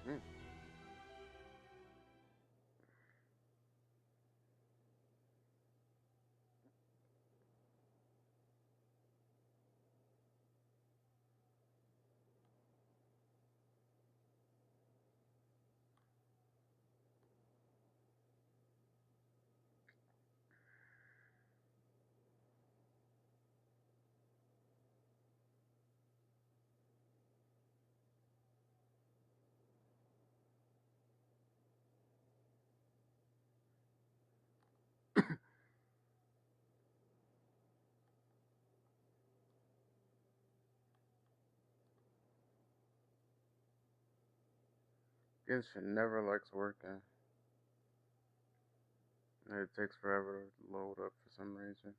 Mm. Genshin never likes working. It takes forever to load up for some reason.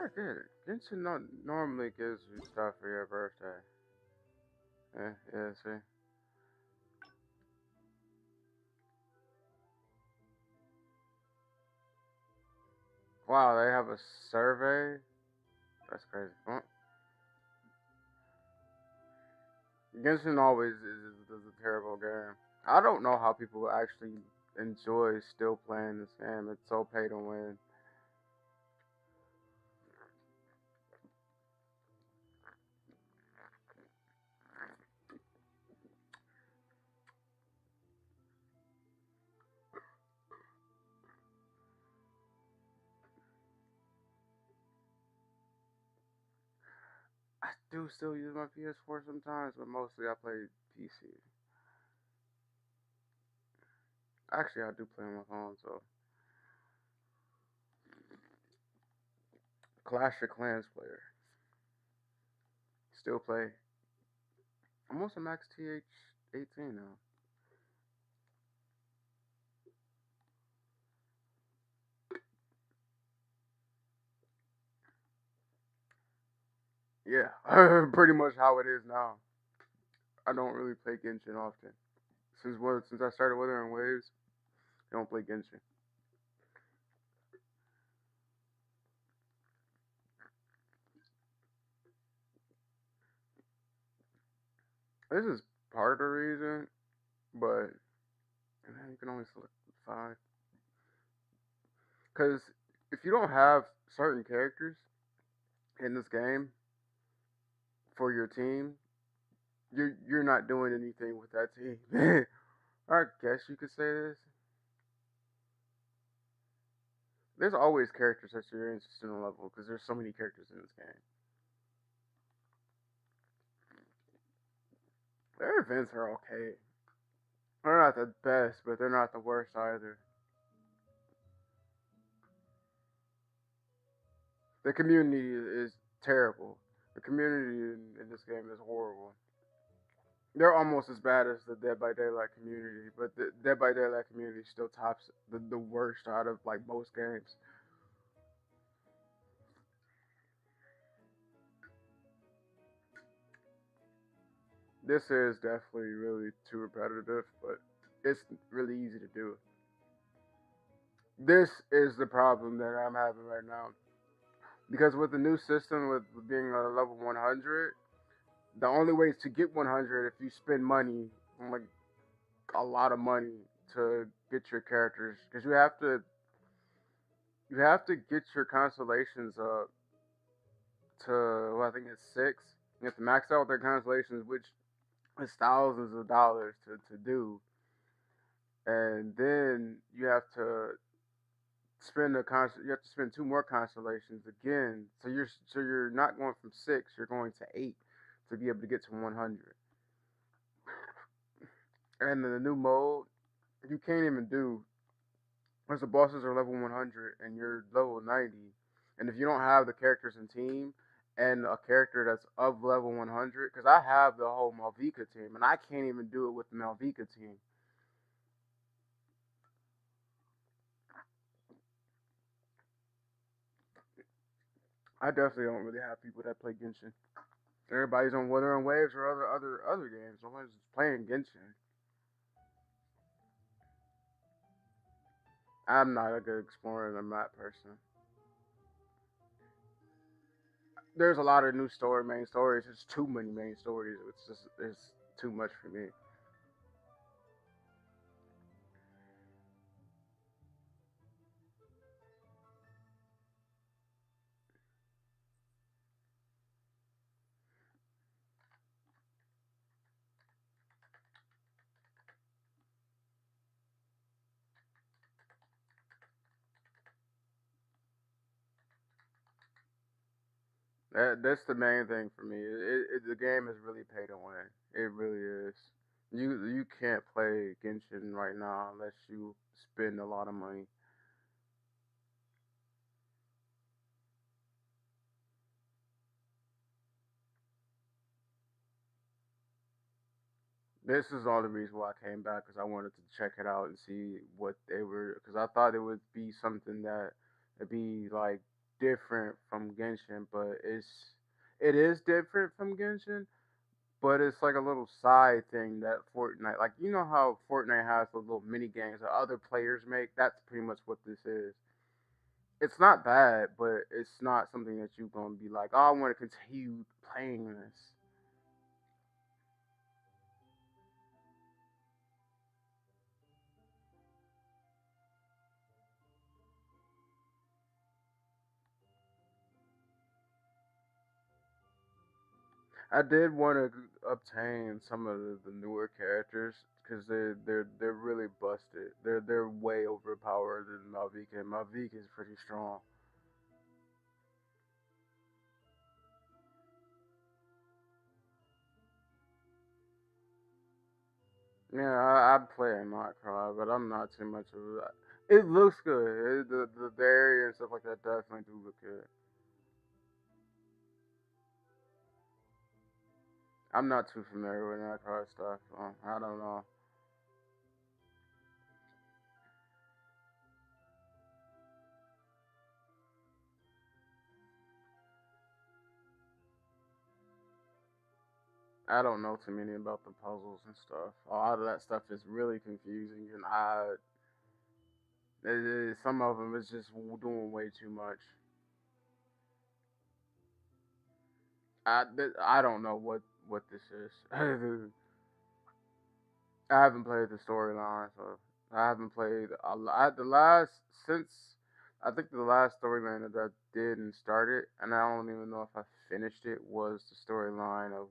I get it. Genshin not normally gives you stuff for your birthday. Yeah, see. Wow, they have a survey? That's crazy. Well, Genshin always is a terrible game. I don't know how people actually enjoy still playing this game. It's so pay to win. I do still use my PS4 sometimes, but mostly I play PC. Actually, I do play on my phone, so Clash of Clans player. Still play. I'm almost a max TH 18 now. Yeah, pretty much how it is now. I don't really play Genshin often. Since I started Wuthering Waves, I don't play Genshin. This is part of the reason, but you can only select 5. Because if you don't have certain characters in this game for your team, you're not doing anything with that team. I guess you could say this. There's always characters that you're interested in level because there's so many characters in this game. Their events are okay. They're not the best, but they're not the worst either. The community is terrible. The community in this game is horrible. They're almost as bad as the Dead by Daylight community, but the Dead by Daylight community still tops the worst out of like most games. This is definitely really too repetitive, but it's really easy to do. This is the problem that I'm having right now. Because with the new system, with being a level 100, the only way to get 100 if you spend money, like a lot of money, to get your characters. Because you have to get your constellations up to, well, I think it's six. You have to max out their constellations, which is thousands of dollars to do, and then you have to spend two more constellations again. So you're not going from six, you're going to eight to be able to get to 100. And in the new mode, you can't even do, because the bosses are level 100 and you're level 90. And if you don't have the characters in team and a character that's of level 100, because I have the whole Malvika team and I can't even do it with the Malvika team. I definitely don't really have people that play Genshin. Everybody's on Wuthering Waves or other games. Nobody's playing Genshin. I'm not a good explorer and map person. There's a lot of new main stories. It's too many main stories. It's too much for me. That's the main thing for me. The game is really pay to win. It really is. You can't play Genshin right now unless you spend a lot of money. This is all the reason why I came back, because I wanted to check it out and see what they were. Because I thought it would be something that would be like different from Genshin, but it is different from Genshin, but it's like a little side thing that Fortnite, like, you know how Fortnite has the little mini games that other players make. That's pretty much what this is. It's not bad, but it's not something that you're gonna be like, oh, I want to continue playing this. I did want to obtain some of the newer characters because they're really busted. They're way overpowered than Malvika, and Malvika is pretty strong. Yeah, I'd play a Nightcrawler, but I'm not too much of a. It looks good. The area and stuff like that definitely do look good. I'm not too familiar with Nightcrawler stuff. I don't know. I don't know too many about the puzzles and stuff. A lot of that stuff is really confusing, and some of them is just doing way too much. I don't know what this is. I haven't played the storyline, so I haven't played a lot. The last since I think the last storyline that I did and started, and I don't even know if I finished it, was the storyline of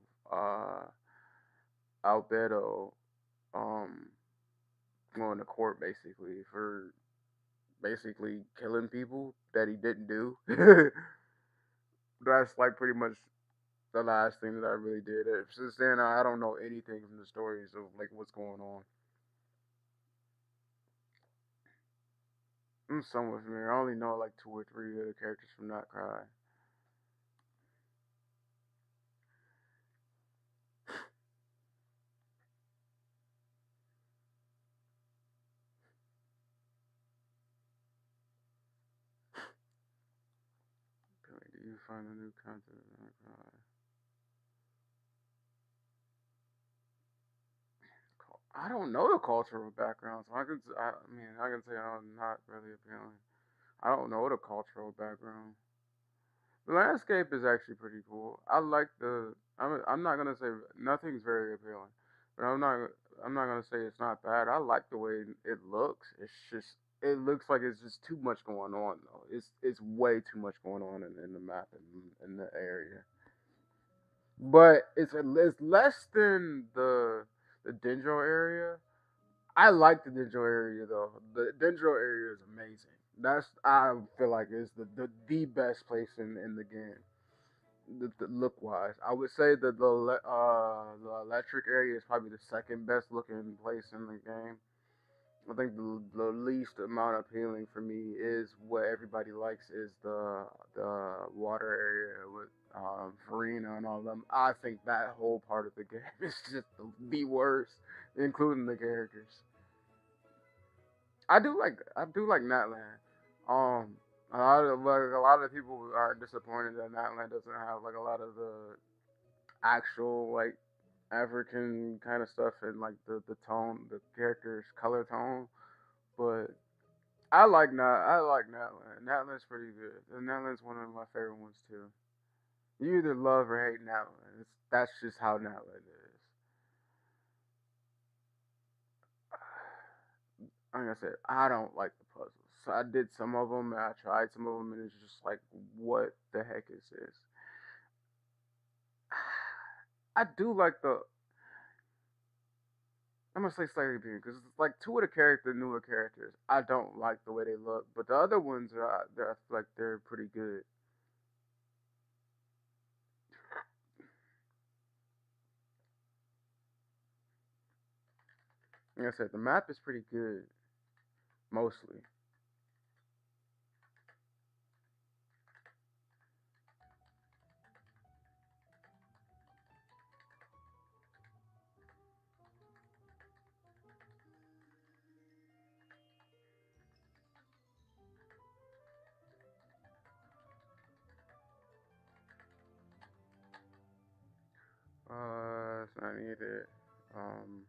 Albedo um going to court basically for basically killing people that he didn't do. That's like pretty much the last thing that I really did. Since then, I don't know anything from the stories of like what's going on. I'm somewhat familiar. I only know like two or three of the characters from Not Cry. Do you find the new content of Not Cry? I don't know the cultural background, so I mean, I can say I'm not really appealing. I don't know the cultural background. The landscape is actually pretty cool. I like the. I'm not gonna say nothing's very appealing, but I'm not gonna say it's not bad. I like the way it looks. It's just it looks like it's just too much going on though. It's way too much going on in the map in the area. But it's less than the Dendro area. I like the Dendro area though. The Dendro area is amazing. That's I feel like is the best place in the game. The look wise, I would say that the electric area is probably the second best looking place in the game. I think the least amount appealing for me is what everybody likes is the water area with Farina and all of them. I think that whole part of the game is just the worst, including the characters. I do like Natland. A lot of people are disappointed that Natland doesn't have like a lot of the actual like African kind of stuff and like the tone, the character's color tone. But I like Natland. Natland's pretty good. And Natland's one of my favorite ones too. You either love or hate Natland. That's just how Natland is. Like I said, I don't like the puzzles. So I did some of them and I tried some of them and it's just like, what the heck is this? I do like the. I'm gonna say slightly appealing because it's like two of the newer characters. I don't like the way they look, but the other ones I feel like they're pretty good. Like I said, the map is pretty good mostly. It's not needed. Um,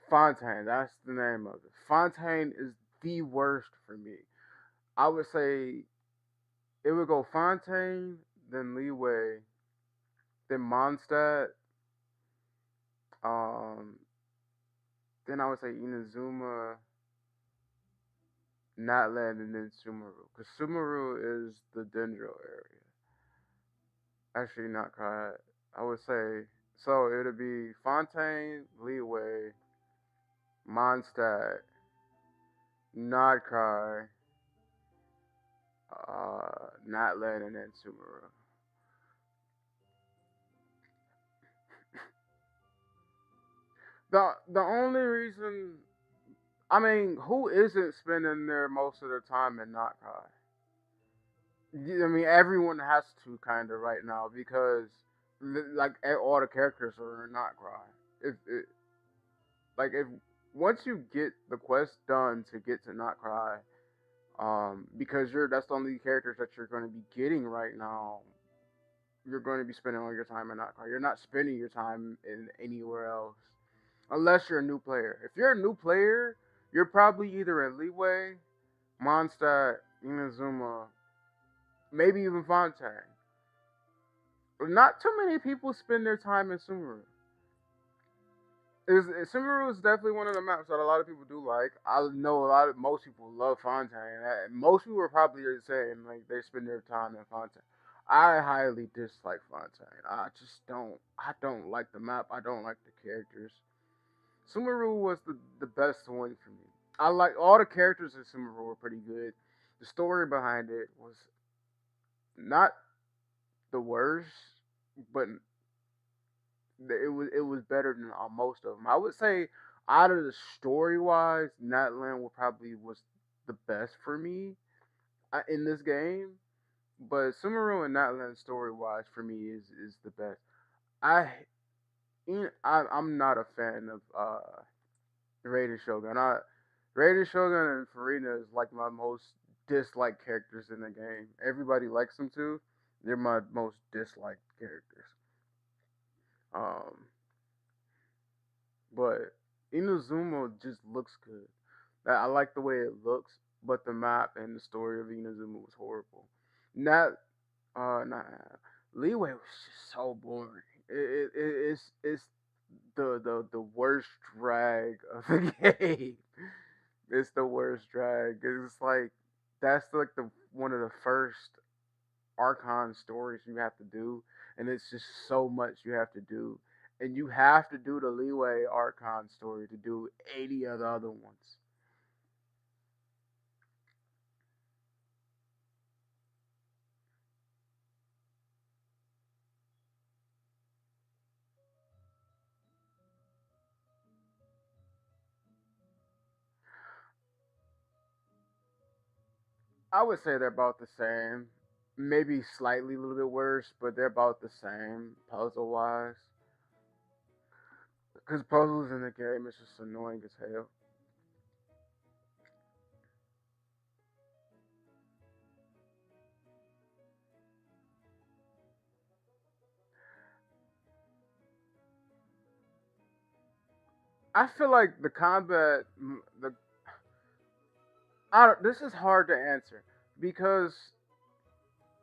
Fontaine, that's the name of it. Fontaine is the worst for me. I would say it would go Fontaine, then Leeway, then Mondstadt, um, then I would say Inazuma, Natland, and then Sumeru. Because Sumeru is the Dendro area. Actually, not quite. I would say so. It'd be Fontaine, Leeway, Mondstadt, Nodkai, Natland, and then Sumeru. The only reason, I mean, who isn't spending there most of their time in Notkai? I mean, everyone has to kind of right now because like all the characters are in Notkai. If it, like if once you get the quest done to get to not cry, because that's the only characters that you're going to be getting right now. You're going to be spending all your time in not cry. You're not spending your time in anywhere else unless you're a new player. If you're a new player, you're probably either in Leeway, Mondstadt, Inazuma, maybe even Fontaine. Not too many people spend their time in Sumeru. Sumeru is definitely one of the maps that a lot of people do like. I know most people love Fontaine. Most people are probably saying like they spend their time in Fontaine. I highly dislike Fontaine. I don't like the map. I don't like the characters. Sumeru was the best one for me. I like all the characters in Sumeru were pretty good. The story behind it was not the worst, but it was better than most of them. I would say out of the story wise, Natland would probably was the best for me in this game. But Sumeru and Natland story wise for me is the best. I I'm not a fan of Raiden Shogun. Raiden Shogun and Farina is like my most disliked characters in the game. Everybody likes them too. They're my most disliked characters. Um, but Inazuma just looks good. I like the way it looks, but the map and the story of Inazuma was horrible. Not, not Leeway was just so boring. It's the worst drag of the game. It's the worst drag. It's like that's like the one of the first Archon stories you have to do, and it's just so much you have to do, and you have to do the Leeway Archon story to do 80 of the other ones. I would say they're about the same, maybe slightly a little bit worse, but they're about the same puzzle wise. Because puzzles in the game is just annoying as hell. I feel like the combat, the this is hard to answer because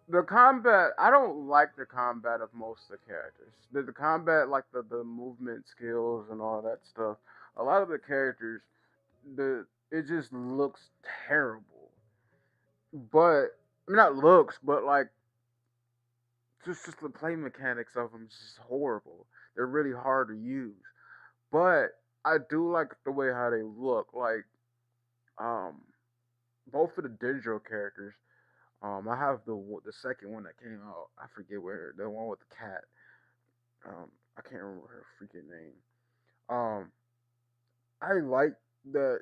the combat. I don't like the combat of most of the characters. The combat, like the movement skills and all that stuff. A lot of the characters, it just looks terrible. But I mean, not looks, but like just the play mechanics of them is just horrible. They're really hard to use. But I do like the way how they look. Like um, both of the Dendro characters. I have the second one that came out. I forget where the one with the cat. I can't remember her freaking name. Um, I like that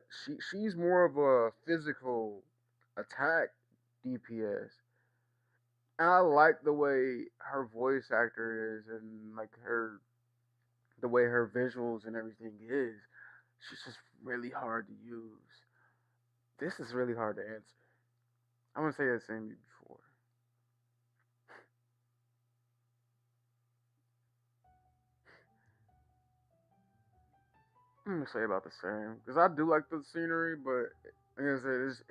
she's more of a physical attack DPS. And I like the way her voice actor is and like the way her visuals and everything is. She's just really hard to use. This is really hard to answer. I'm gonna say the same before. I'm gonna say about the same because I do like the scenery, but like I said,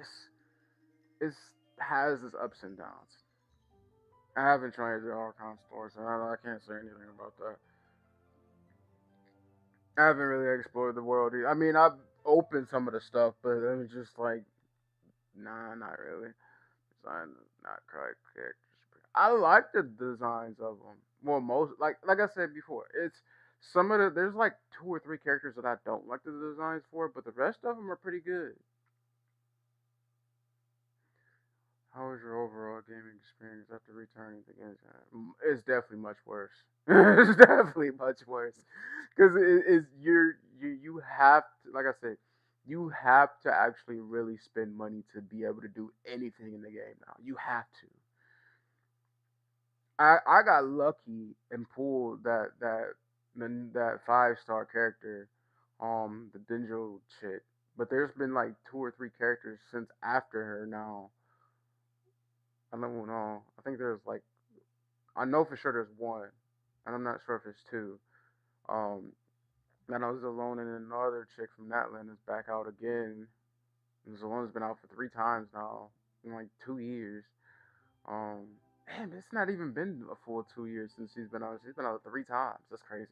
it's has its ups and downs. I haven't tried the Archon store, so I can't say anything about that. I haven't really explored the world. I mean, I've opened some of the stuff, but it was just like, nah, not really. Design not correct characters. I like the designs of them. Well, most like I said before, it's some of the there's like two or three characters that I don't like the designs for, but the rest of them are pretty good. How was your overall gaming experience after returning to Genshin? It's definitely much worse. It's definitely much worse because you have to, like I said, you have to actually really spend money to be able to do anything in the game now. You have to. I got lucky and pulled that 5-star character the Denjo chick. But there's been like two or three characters since after her now. I don't know. I think there's like I know for sure there's one, and I'm not sure if it's two. Um, and I was alone, and another chick from Natland is back out again. And Zalona's been out for three times now in like 2 years. Um, Damn, it's not even been a full 2 years since she's been out. She's been out three times. That's crazy.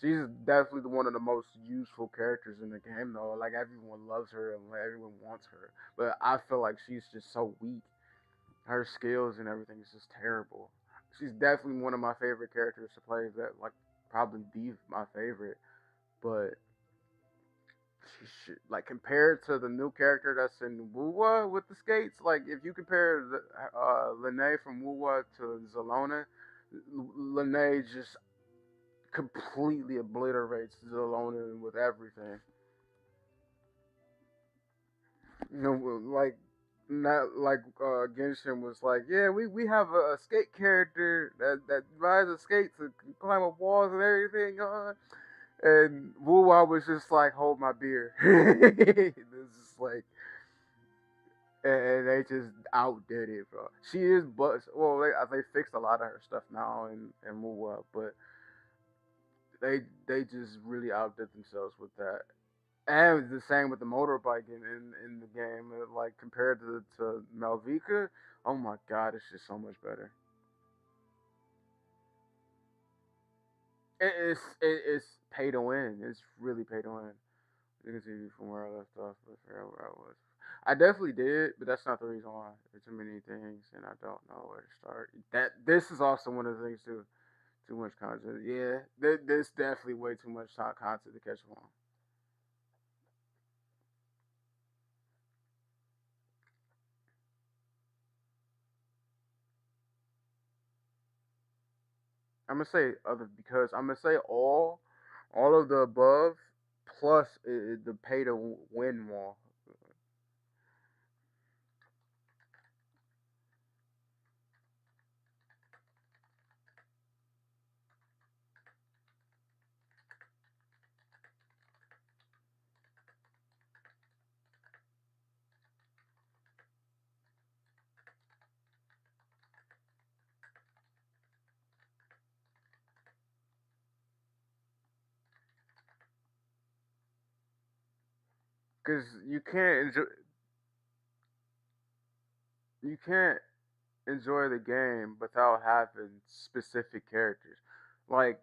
She's definitely one of the most useful characters in the game, though. Like everyone loves her and everyone wants her, but I feel like she's just so weak. Her skills and everything is just terrible. She's definitely one of my favorite characters to play. That like probably the my favorite, but she should, like compared to the new character that's in Wuwa with the skates. Like if you compare Lene from Wuwa to Zalona, Lene just completely obliterates Zalona with everything. You know, like not like Genshin was like, yeah, we have a skate character that rides a skate to climb up walls and everything. And Wuwa was just like, hold my beer. It's just like, and they just outdid it, bro. She is, but well, they fixed a lot of her stuff now in Wuwa, but they just really outdid themselves with that. And the same with the motorbike in the game, like compared to Malvika. Oh my god, it's just so much better. It's pay to win. It's really pay to win. You can see from where I left off, but forgot where I was. I definitely did, but that's not the reason why. There's too many things, and I don't know where to start. That this is also one of the things too. Too much content. Yeah, there's definitely way too much content to catch on. I'm gonna say other because I'm gonna say all of the above plus the pay to win wall. Because you can't enjoy the game without having specific characters. Like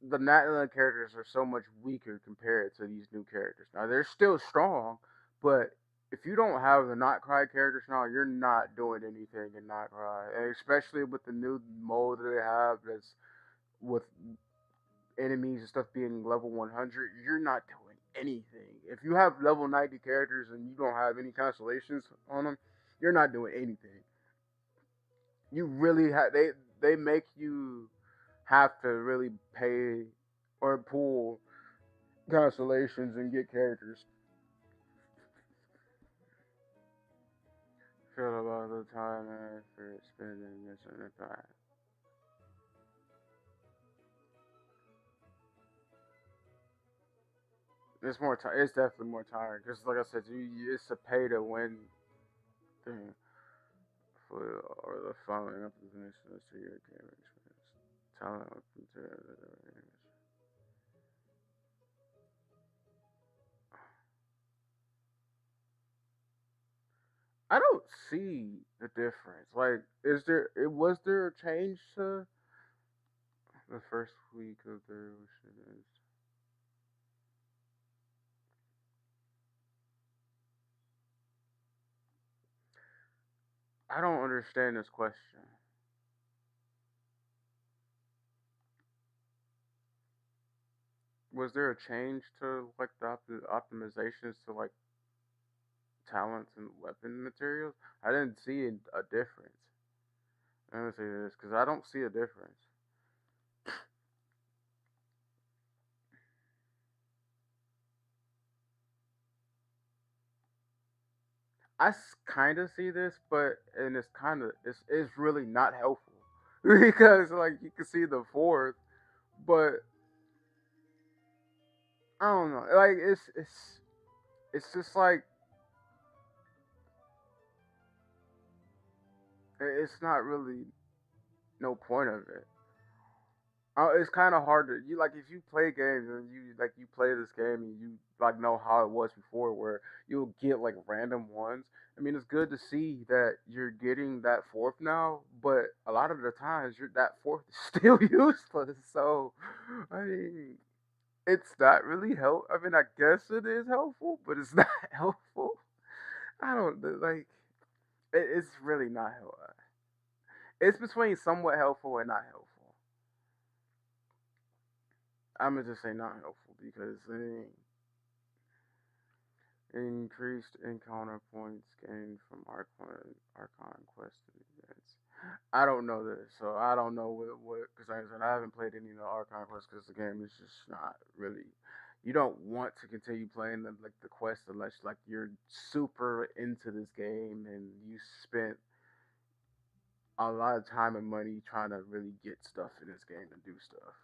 the Natlan characters are so much weaker compared to these new characters. Now they're still strong, but if you don't have the Not Cry characters now, you're not doing anything in Not Cry. And especially with the new mode that they have that's with enemies and stuff being level 100, you're not doing anything. If you have level 90 characters and you don't have any constellations on them, you're not doing anything. You really have they make you have to really pay or pull constellations and get characters. Feel about the time and effort spending this and that. It's definitely more tiring because, like I said, it's a pay to win thing for or the following up the initiatives to your game experience. Talent up into I don't see the difference. Like, is there? It was there a change to the first week of the ocean? I don't understand this question. Was there a change to like the optimizations to like talents and weapon materials? I didn't see a difference. Let me say this because I don't see a difference. I kind of see this, but and it's really not helpful because like you can see the fourth, but I don't know. Like it's just like it's not really no point of it. It's kind of hard to you like if you play games and you play this game and you like know how it was before where you'll get like random ones. I mean, it's good to see that you're getting that fourth now, but a lot of the times that fourth is still useless. So, I mean, it's not really help. I mean, I guess it is helpful, but it's not helpful. I don't like. It's really not helpful. It's between somewhat helpful and not helpful. I'm gonna just say not helpful because increased encounter points gained from Archon quest events. I don't know this, so I don't know what because like I said I haven't played any of the Archon quests because the game is just not really. You don't want to continue playing the quest unless like you're super into this game and you spent a lot of time and money trying to really get stuff in this game and do stuff.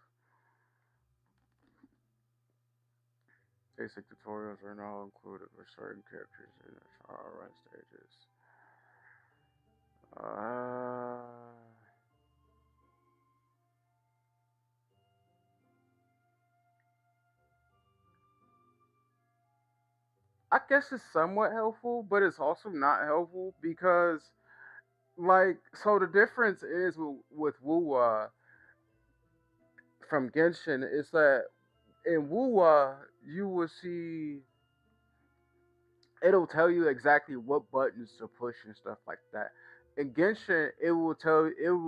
Basic tutorials are now included for certain characters in the trial run stages. Uh, I guess it's somewhat helpful, but it's also not helpful because, like, so the difference is with Wuwa from Genshin is that in Wuwa you will see it'll tell you exactly what buttons to push and stuff like that. In Genshin, it will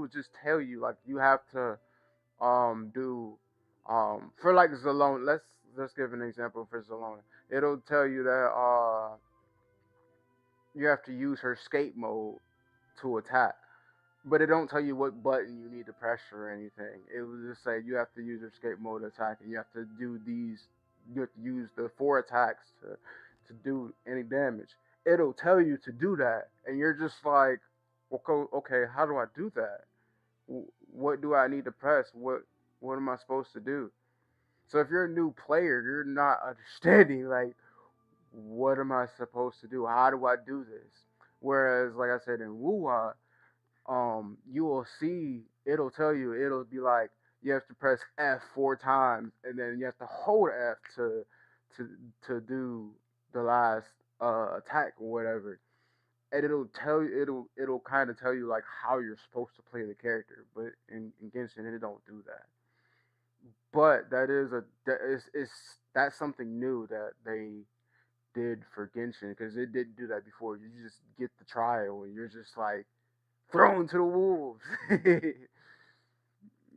just tell you like you have to do for like Zalone. Let's give an example for Zalone. It'll tell you that you have to use her skate mode to attack, but it don't tell you what button you need to press or anything. It will just say you have to use your escape mode attack, and you have to do these. You have to use the four attacks to do any damage. It'll tell you to do that, and you're just like, okay, how do I do that? What do I need to press? What am I supposed to do? So if you're a new player, you're not understanding like what am I supposed to do? How do I do this? Whereas, like I said in Wuwa, you will see it'll tell you it'll be like you have to press F four times and then you have to hold F to to do the last attack or whatever. And it'll tell you it'll kind of tell you like how you're supposed to play the character, but in Genshin it don't do that. But that's something new that they did for Genshin because it didn't do that before. You just get the trial and you're just like thrown to the wolves.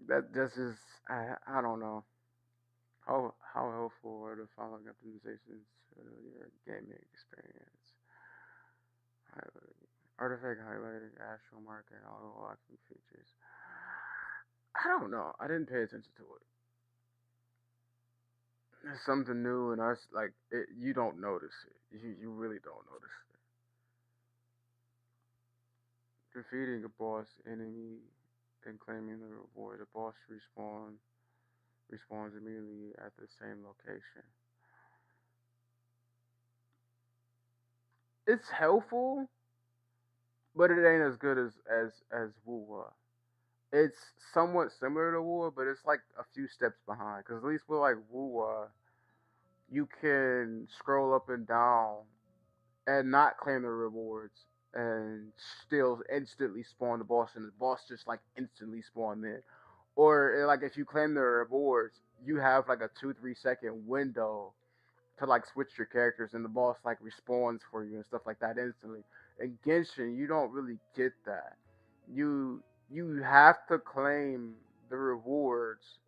That's just I don't know how helpful are the following optimizations to your gaming experience. Highlighting, artifact highlighting, astral marker, and auto locking features. I don't know. I didn't pay attention to it. It's something new, and like it, you don't notice it. You really don't notice it. Defeating a boss enemy and claiming the reward. The boss respawns immediately at the same location. It's helpful, but it ain't as good as Wuwa. It's somewhat similar to Wuwa, but it's like a few steps behind. Cause at least with like Wuwa, you can scroll up and down and not claim the rewards, and still instantly spawn the boss, and the boss just like instantly spawn in. Or like if you claim the rewards, you have like a 2-3 second window to like switch your characters and the boss like respawns for you and stuff like that instantly. In Genshin, you don't really get that. You have to claim the rewards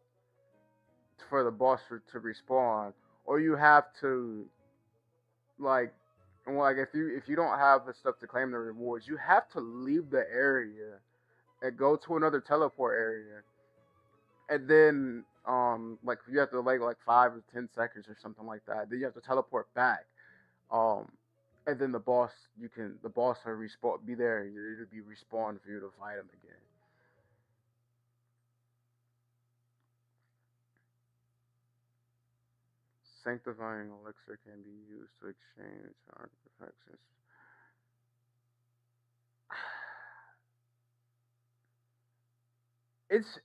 for the boss to respawn, or you have to like if you don't have the stuff to claim the rewards, you have to leave the area and go to another teleport area, and then like you have to like 5 or 10 seconds or something like that. Then you have to teleport back. Um, and then the boss will respawn be there and it'll be respawned for you to fight him again. Sanctifying elixir can be used to exchange artifacts.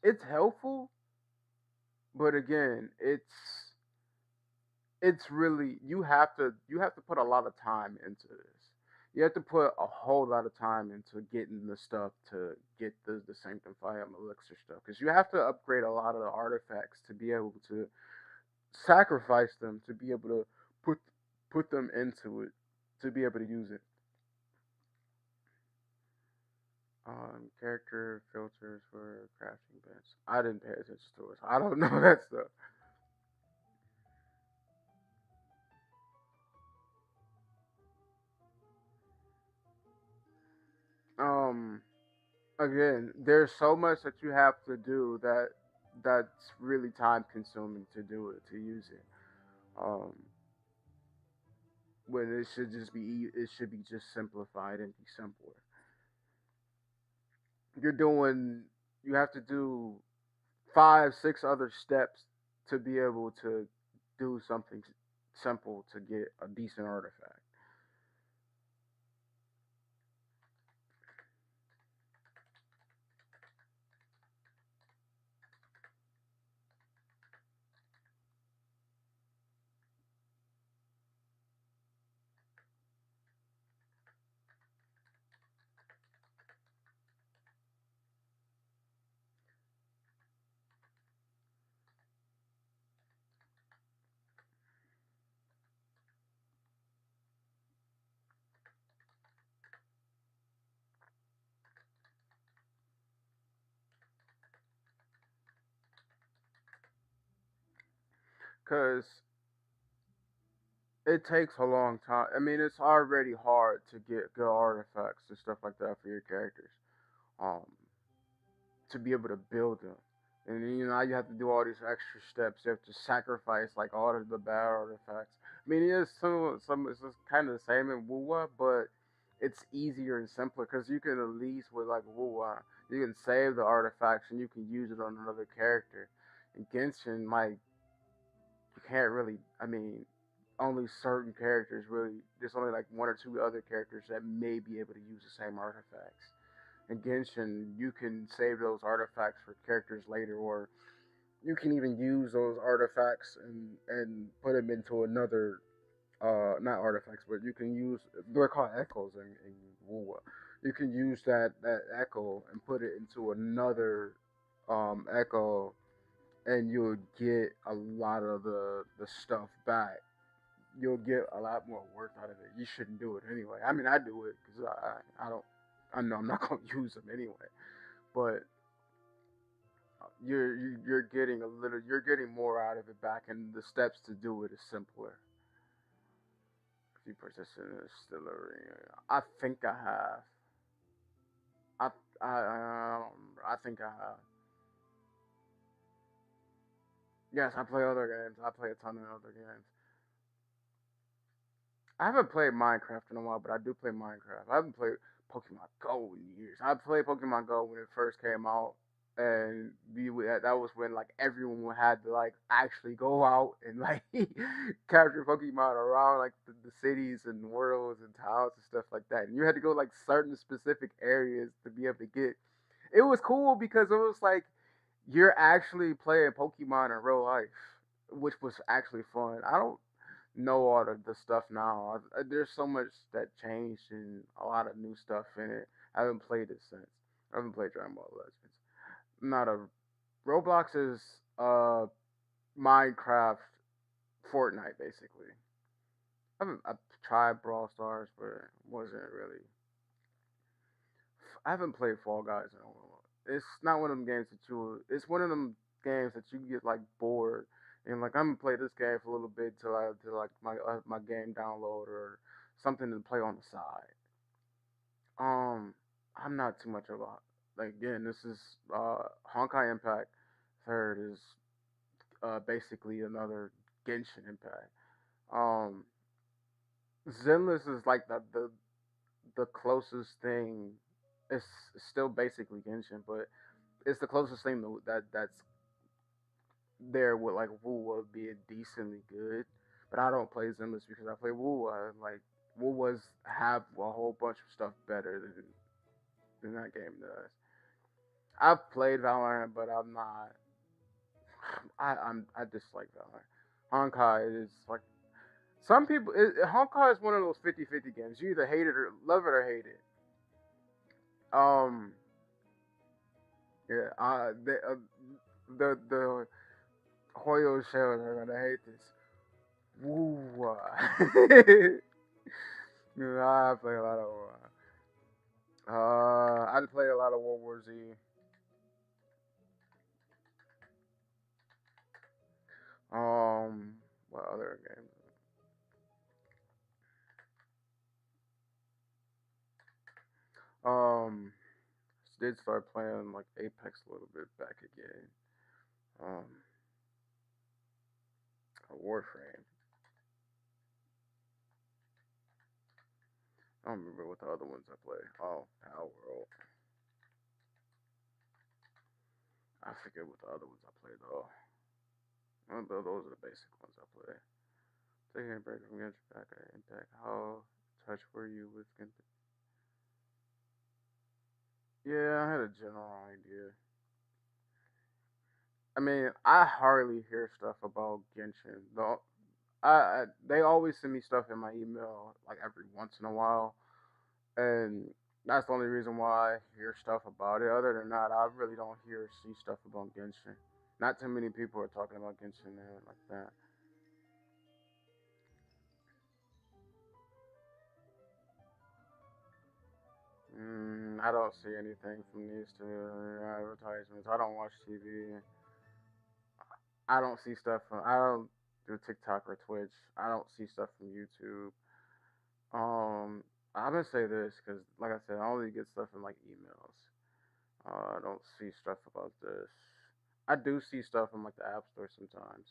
It's helpful, but again, it's really you have to put a lot of time into this. You have to put a whole lot of time into getting the stuff to get the sanctify elixir stuff because you have to upgrade a lot of the artifacts to be able to sacrifice them to be able to put put them into it to be able to use it. Character filters for crafting bits. I didn't pay attention to it. So I don't know that stuff. Um, Again, there's so much that you have to do that's really time consuming to do it to use it. Um, when it should just it should be just simplified and be simpler. You're doing you have to do 5, 6 other steps to be able to do something simple to get a decent artifact. Cause it takes a long time. I mean, it's already hard to get good artifacts and stuff like that for your characters. Um, to be able to build them. And then, now you have to do all these extra steps. You have to sacrifice like all of the bad artifacts. I mean, it is some it's just kind of the same in Wuwa, but it's easier and simpler because you can at least with like Wuwa, you can save the artifacts and you can use it on another character. In Genshin, like you can't really. I mean, only certain characters really. There's only like 1 or 2 other characters that may be able to use the same artifacts. In Genshin, you can save those artifacts for characters later, or you can even use those artifacts and put them into another not artifacts, but you can use they're called echoes in Wuwa. You can use that echo and put it into another echo, and you'll get a lot of the stuff back. You'll get a lot more worth out of it. You shouldn't do it anyway. I mean, I do it because I don't. I know I'm not gonna use them anyway, but you're getting a little you're getting more out of it back, and the steps to do it is simpler. If you purchase in a distillery, I think I have. I think I have. Yes, I play other games. I play a ton of other games. I haven't played Minecraft in a while, but I do play Minecraft. I haven't played Pokemon Go in years. I played Pokemon Go when it first came out, and that was when like everyone had to like actually go out and like capture Pokemon around like the cities and worlds and towns and stuff like that. And you had to go like certain specific areas to be able to get. It was cool because it was like you're actually playing Pokemon in real life, which was actually fun. I don't know all of the stuff now. There's so much that changed and a lot of new stuff in it. I haven't played it since. I haven't played Dragon Ball Legends. Not a Roblox is Minecraft, Fortnite basically. I've tried Brawl Stars, but it wasn't really. I haven't played Fall Guys in a while. It's not one of them games that you. It's one of them games that you get like bored and like I'm gonna play this game for a little bit till like my game download or something to play on the side. Um, I'm not too much about like again. This is Honkai Impact. Third is basically another Genshin Impact. Um, Zenless is like the closest thing. It's still basically Genshin, but it's the closest thing that's there with like Wuwa being decently good. But I don't play Zimless because I play Wuwa. Like Wuwas have a whole bunch of stuff better than that game does. I've played Valorant, but I'm not. I dislike Valorant. Honkai is like some people. Honkai is one of those 50-50 games. You either hate it or love it or hate it. Um, yeah. The Hoyo shells are gonna hate this. Woo. I play a lot of. I play a lot of World War Z. What other games? Um, did start playing like Apex a little bit back again. Um, Warframe. I don't remember what the other ones I play. Oh, Power World. I forget what the other ones I play though. Those are the basic ones I play. Taking a break from Genshin back at Impact. How touch were you with Genshin? Yeah, I had a general idea. I mean, I hardly hear stuff about Genshin. Though they always send me stuff in my email like every once in a while, and that's the only reason why I hear stuff about it. Other than that, I really don't hear or see stuff about Genshin. Not too many people are talking about Genshin there like that. I don't see anything from these two advertisements. I don't watch TV. I don't see stuff from. I don't do TikTok or Twitch. I don't see stuff from YouTube. I'm gonna say this because, like I said, I only get stuff in like emails. I don't see stuff about this. I do see stuff in like the App Store sometimes.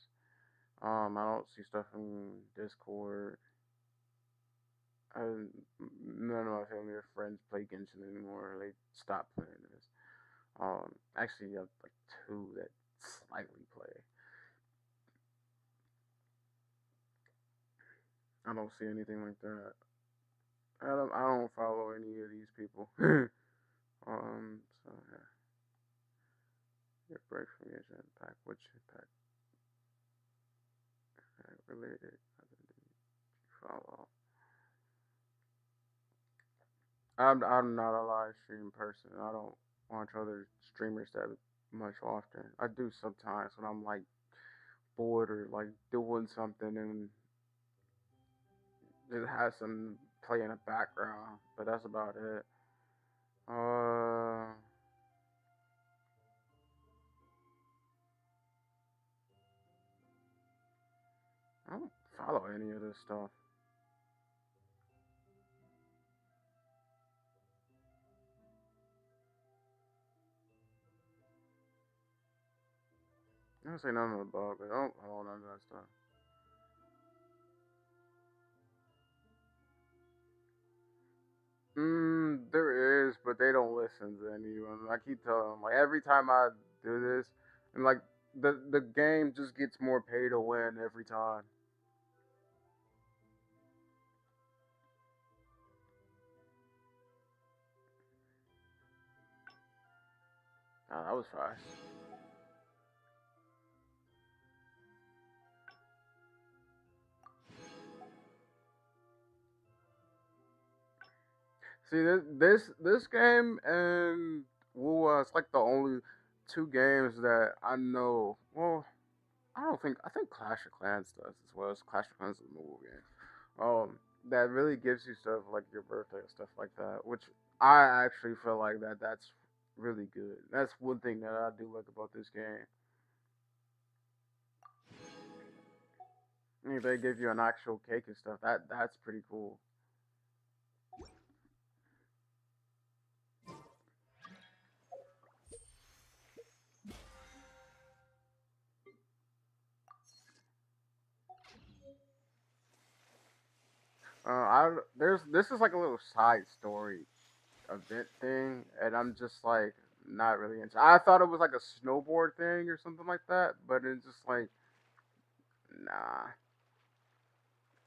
I don't see stuff in Discord. I, None of my family or friends play Genshin anymore. They stopped playing this. Actually, I have like two that slightly play. I don't see anything like that. I don't follow any of these people. So yeah, get break from your pack. What's your pack related? Follow. I'm not a live stream person. I don't watch other streamers that much often. I do sometimes when I'm like bored or like doing something and just have some play in the background. But that's about it. I don't follow any of this stuff. I don't say nothing about it. I don't follow none of that stuff. There is, but they don't listen to anyone. I keep telling them like every time I do this, and like the game just gets more pay to win every time. That was fast. See this game and Woo it's like the only two games that I know. Well, I think Clash of Clans does as well. As Clash of Clans is a mobile game. That really gives you stuff like your birthday and stuff like that, which I actually feel like that's really good. That's one thing that I do like about this game. I mean, they give you an actual cake and stuff. That's pretty cool. I there's This is like a little side story event thing, and I'm just like not really into. I thought it was like a snowboard thing or something like that, but it's just like nah.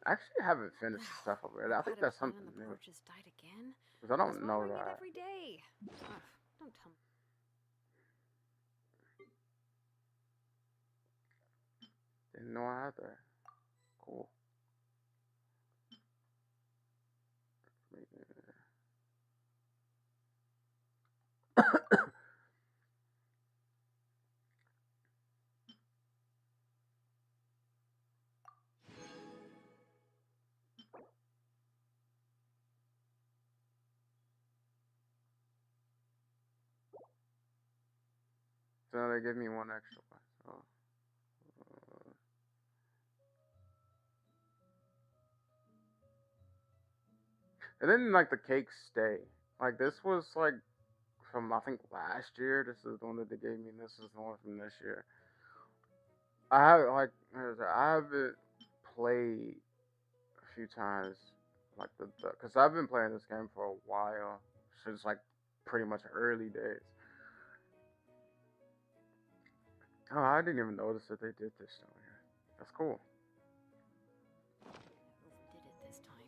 I actually haven't finished the stuff over there. The I think potted that's plant on something the new. porch just died again. Because I I was don't know watering it that. every day. Ugh, don't tell me. Didn't know I had that. Cool. So they give me one extra one. So, uh, and then like the cakes stay. Like this was like from I think last year. This is the one that they gave me. And this is the one from this year. I have like I haven't played a few times like the because I've been playing this game for a while since like pretty much early days. Oh, I didn't even notice that they did this down here. That's cool. Overdid it this time.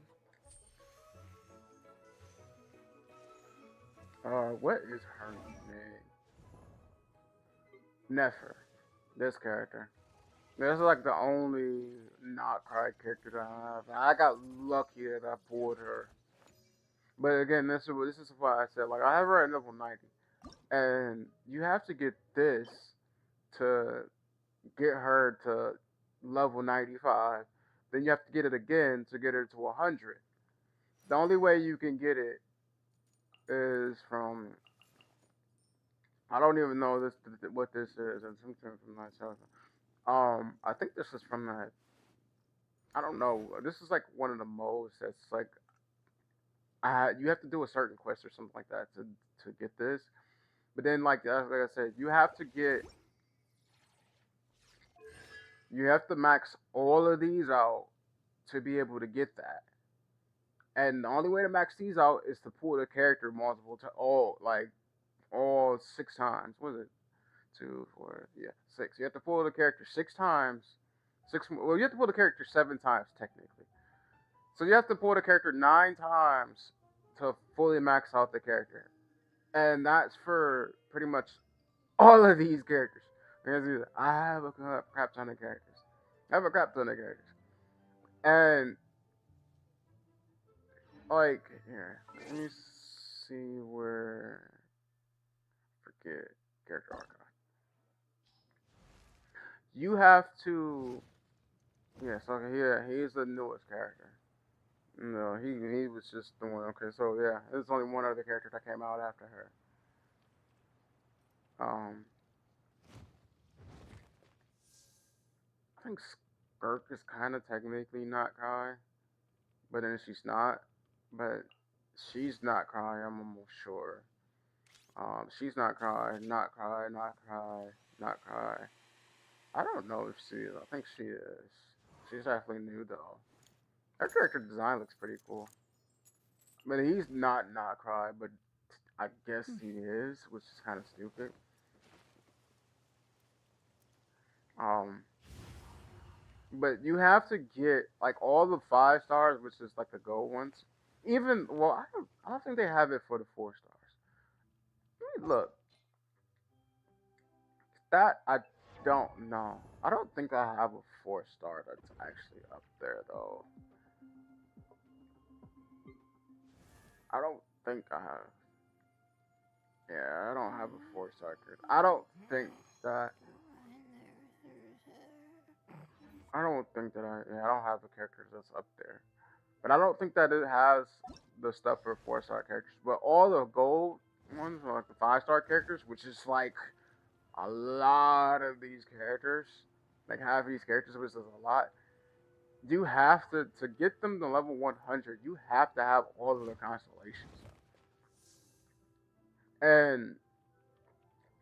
What is her name? Nefer. This character. This is like the only not cry character that I have. I got lucky that I pulled her. But again, this is why I said like I have her at level 90, and you have to get this to get her to level 95. Then you have to get it again to get her to 100. The only way you can get it is from I don't even know what this is. It's something from myself. I think this is from that. I don't know. This is like one of the modes that's like you have to do a certain quest or something like that to get this. But then like I said, you have to max all of these out to be able to get that. And the only way to max these out is to pull the character multiple to all 6 times. What is it? Two, four, yeah, six. You have to pull the character 6 times. Well, you have to pull the character 7 times technically. So you have to pull the character 9 times to fully max out the character, and that's for pretty much all of these characters. Because I have a crap ton of characters. I have a crap ton of characters, and like here, let me see where forget character archive. You have to yes, okay, yeah, he's the newest character. No, he was just the one. Okay, so yeah, there's only one other character that came out after her. Um, I think Skirk is kind of technically not Kai, but then she's not. But she's not Kai. I'm almost sure. She's not Kai. Not Kai. Not Kai. Not Kai. I don't know if she is. I think she is. She's definitely new though. Her character design looks pretty cool. But he's not Kai, but I guess he is, which is kind of stupid. Um, but you have to get like all the 5 stars, which is like the gold ones. Even well, I don't think they have it for the 4 stars. Let me look. That I don't know. I don't think I have a 4 star that's actually up there though. I don't think I have. Yeah, I don't have a 4 star character. I don't think that. I don't think that I. Yeah, I don't have a character that's up there. But I don't think that it has the stuff for 4 star characters. But all the gold ones are like the 5 star characters, which is like a lot of these characters. Like half of these characters, which is a lot. You have to get them to level 100. You have to have all of the constellations. And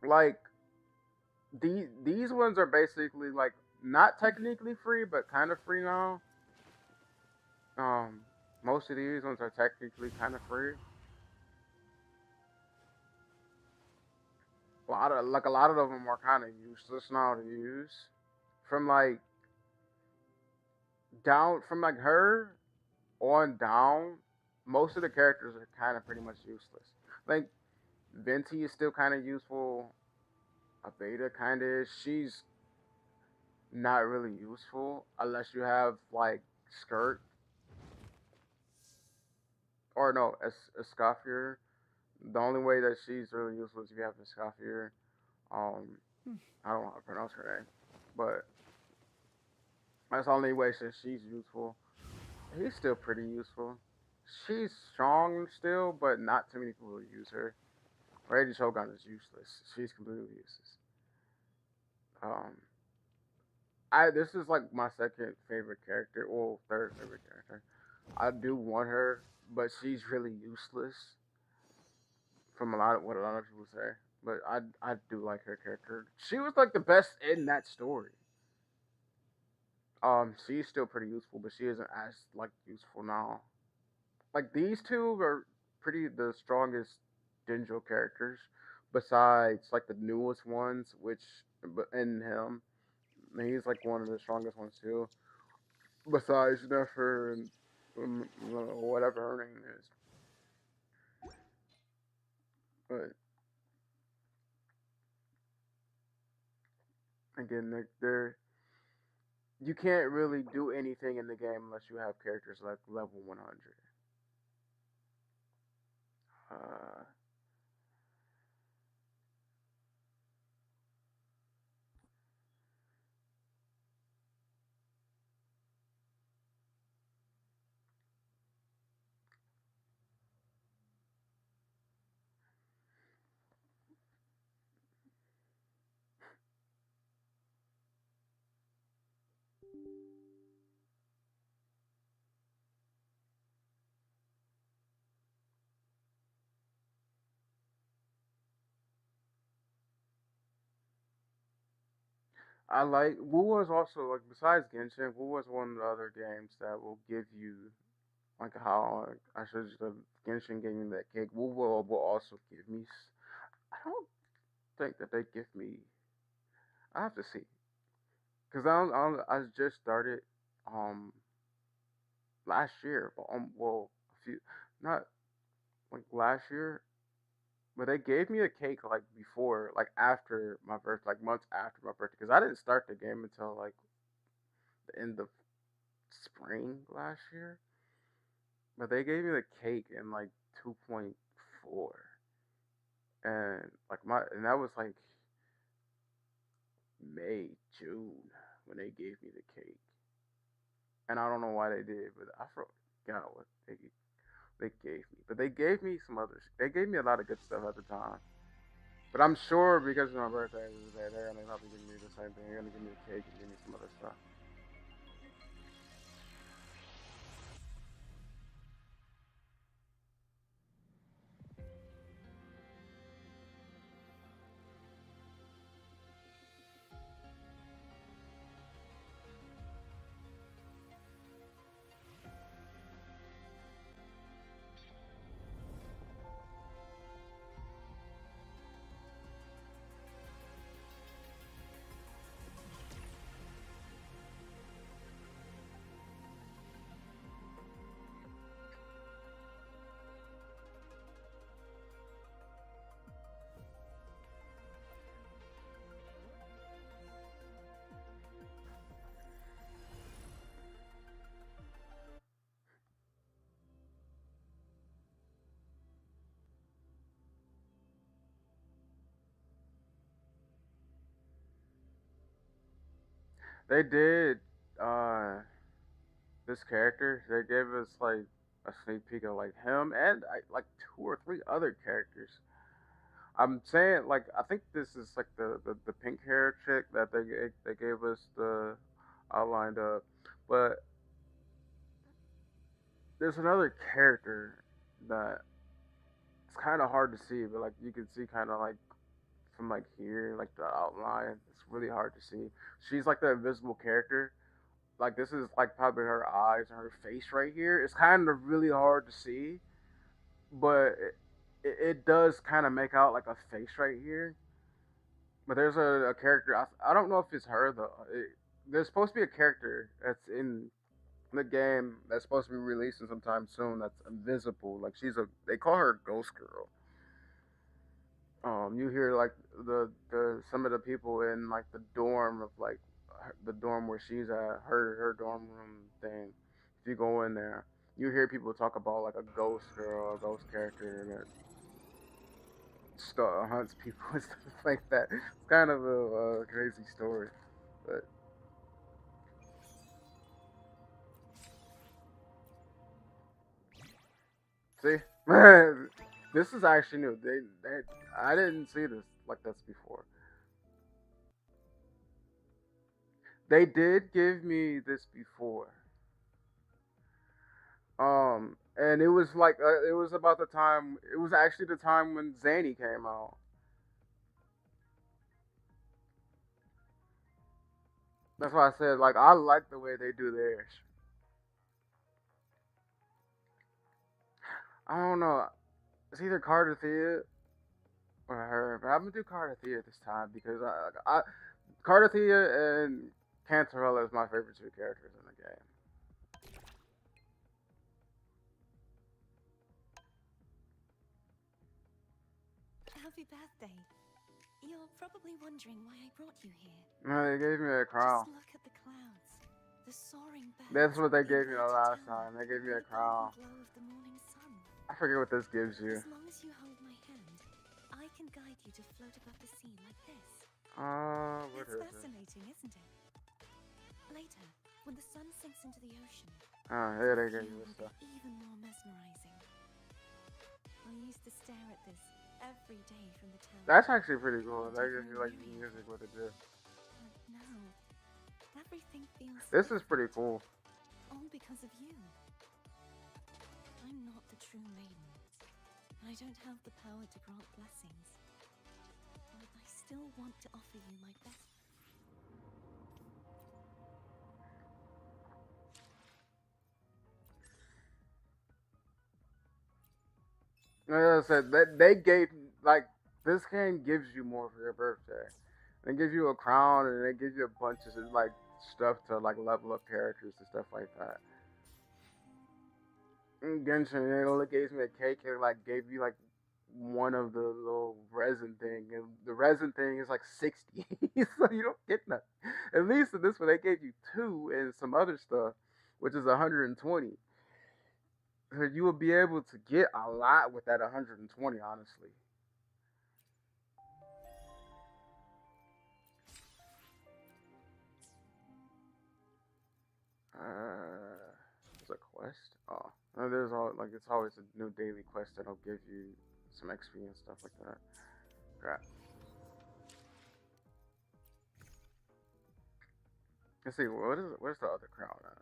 like these ones are basically like not technically free, but kind of free now. Um, most of these ones are technically kind of free. A lot of them are kind of useless now to use. From like down from like her on down, most of the characters are kind of pretty much useless. Like Venti is still kind of useful. A beta kind of is. She's not really useful unless you have like skirt or no, a Scoffier. The only way that she's really useful is if you have a Scoffier. Um, I don't know how to pronounce her name, but that's the only way that she's useful. He's still pretty useful. She's strong still, but not too many people use her. Lady Shogun is useless. She's completely useless. Um, I this is like my second favorite character, well, third favorite character. I do want her, but she's really useless from a lot of what a lot of people say. But I do like her character. She was like the best in that story. She's still pretty useful, but she isn't as like useful now. Like these two are pretty the strongest Denjo characters, besides like the newest ones, which in him, he's like one of the strongest ones too. Besides Nefer and whatever her name is, but again, they're you can't really do anything in the game unless you have characters like level 100. Uh, I like Wu was also like besides Genshin, Wu was one of the other games that will give you like how I showed you the Genshin gave me that cake. Wu will also give me. I don't think that they give me. I have to see because I just started um last year. Well, a few not like last year, but they gave me a cake like before, like after my birth, like months after my birthday, because I didn't start the game until like the end of spring last year. But they gave me the cake in like 2.4, and like and that was like May, June when they gave me the cake, and I don't know why they did, but I forgot what they gave me. But they gave me some others. They gave me a lot of good stuff at the time. But I'm sure because of my birthday, they're gonna probably give me the same thing. They're gonna give me a cake and give me some other stuff. They did this character. They gave us like a sneak peek of like him and like two or three other characters. I'm saying like I think this is like the pink hair chick that they gave us the outlined up, but there's another character that it's kind of hard to see, but like you can see kind of like from like here, like the outline. It's really hard to see. She's like the invisible character. Like this is like probably her eyes and her face right here. It's kind of really hard to see, but it does kind of make out like a face right here. But there's a character. I don't know if it's her though. There's supposed to be a character that's in. the game that's supposed to be releasing sometime soon. That's invisible. Like they call her Ghost Girl. You hear like the some of the people in like the dorm of like the dorm where she's at, her dorm room thing. If you go in there, you hear people talk about like a ghost girl, a ghost character that hunts people and stuff like that. It's kind of a crazy story, but see, this is actually new. They I didn't see this like this before. They did give me this before. And it was like it was about the time. It was actually the time when Zanny came out. That's why I said like I like the way they do theirs. I don't know. It's either Carter Thea or her, but I'm gonna do Carter Thea this time because Carter Thea and Cantarella is my favorite two characters in the game. Happy birthday. You're probably wondering why I brought you here. No, they gave me a crown. Just look at the clouds. The soaring birds. That's what they the gave me the inverted last tower, time. They gave me and a the golden crown. glow of the morning sun. I forget what this gives you. As long as you hold my hand, I can guide you to float above the sea like this. What It's is it? fascinating, isn't it? Later, when the sun sinks into the ocean, Oh, here they the gave view you this will stuff. be even more mesmerizing. I used to stare at this every day from the tower. That's actually pretty cool. They give you like music with it too. But now, everything feels This is pretty cool. all because of you. I'm not the true maiden. I don't have the power to grant blessings. But I still want to offer you my best. Like I said, they gave like this game gives you more for your birthday. They give you a crown and they give you a bunch of like stuff to like level up characters and stuff like that. In Genshin, they only gave me a cake and like gave you like one of the little resin thing, and the resin thing is like 60, so you don't get nothing. At least in this one, they gave you two and some other stuff, which is 120. So you will be able to get a lot with that 120, honestly. There's a quest. Oh, there's all like it's always a new daily quest that'll give you some XP and stuff like that. Crap. Let's see. Where's the other crown at?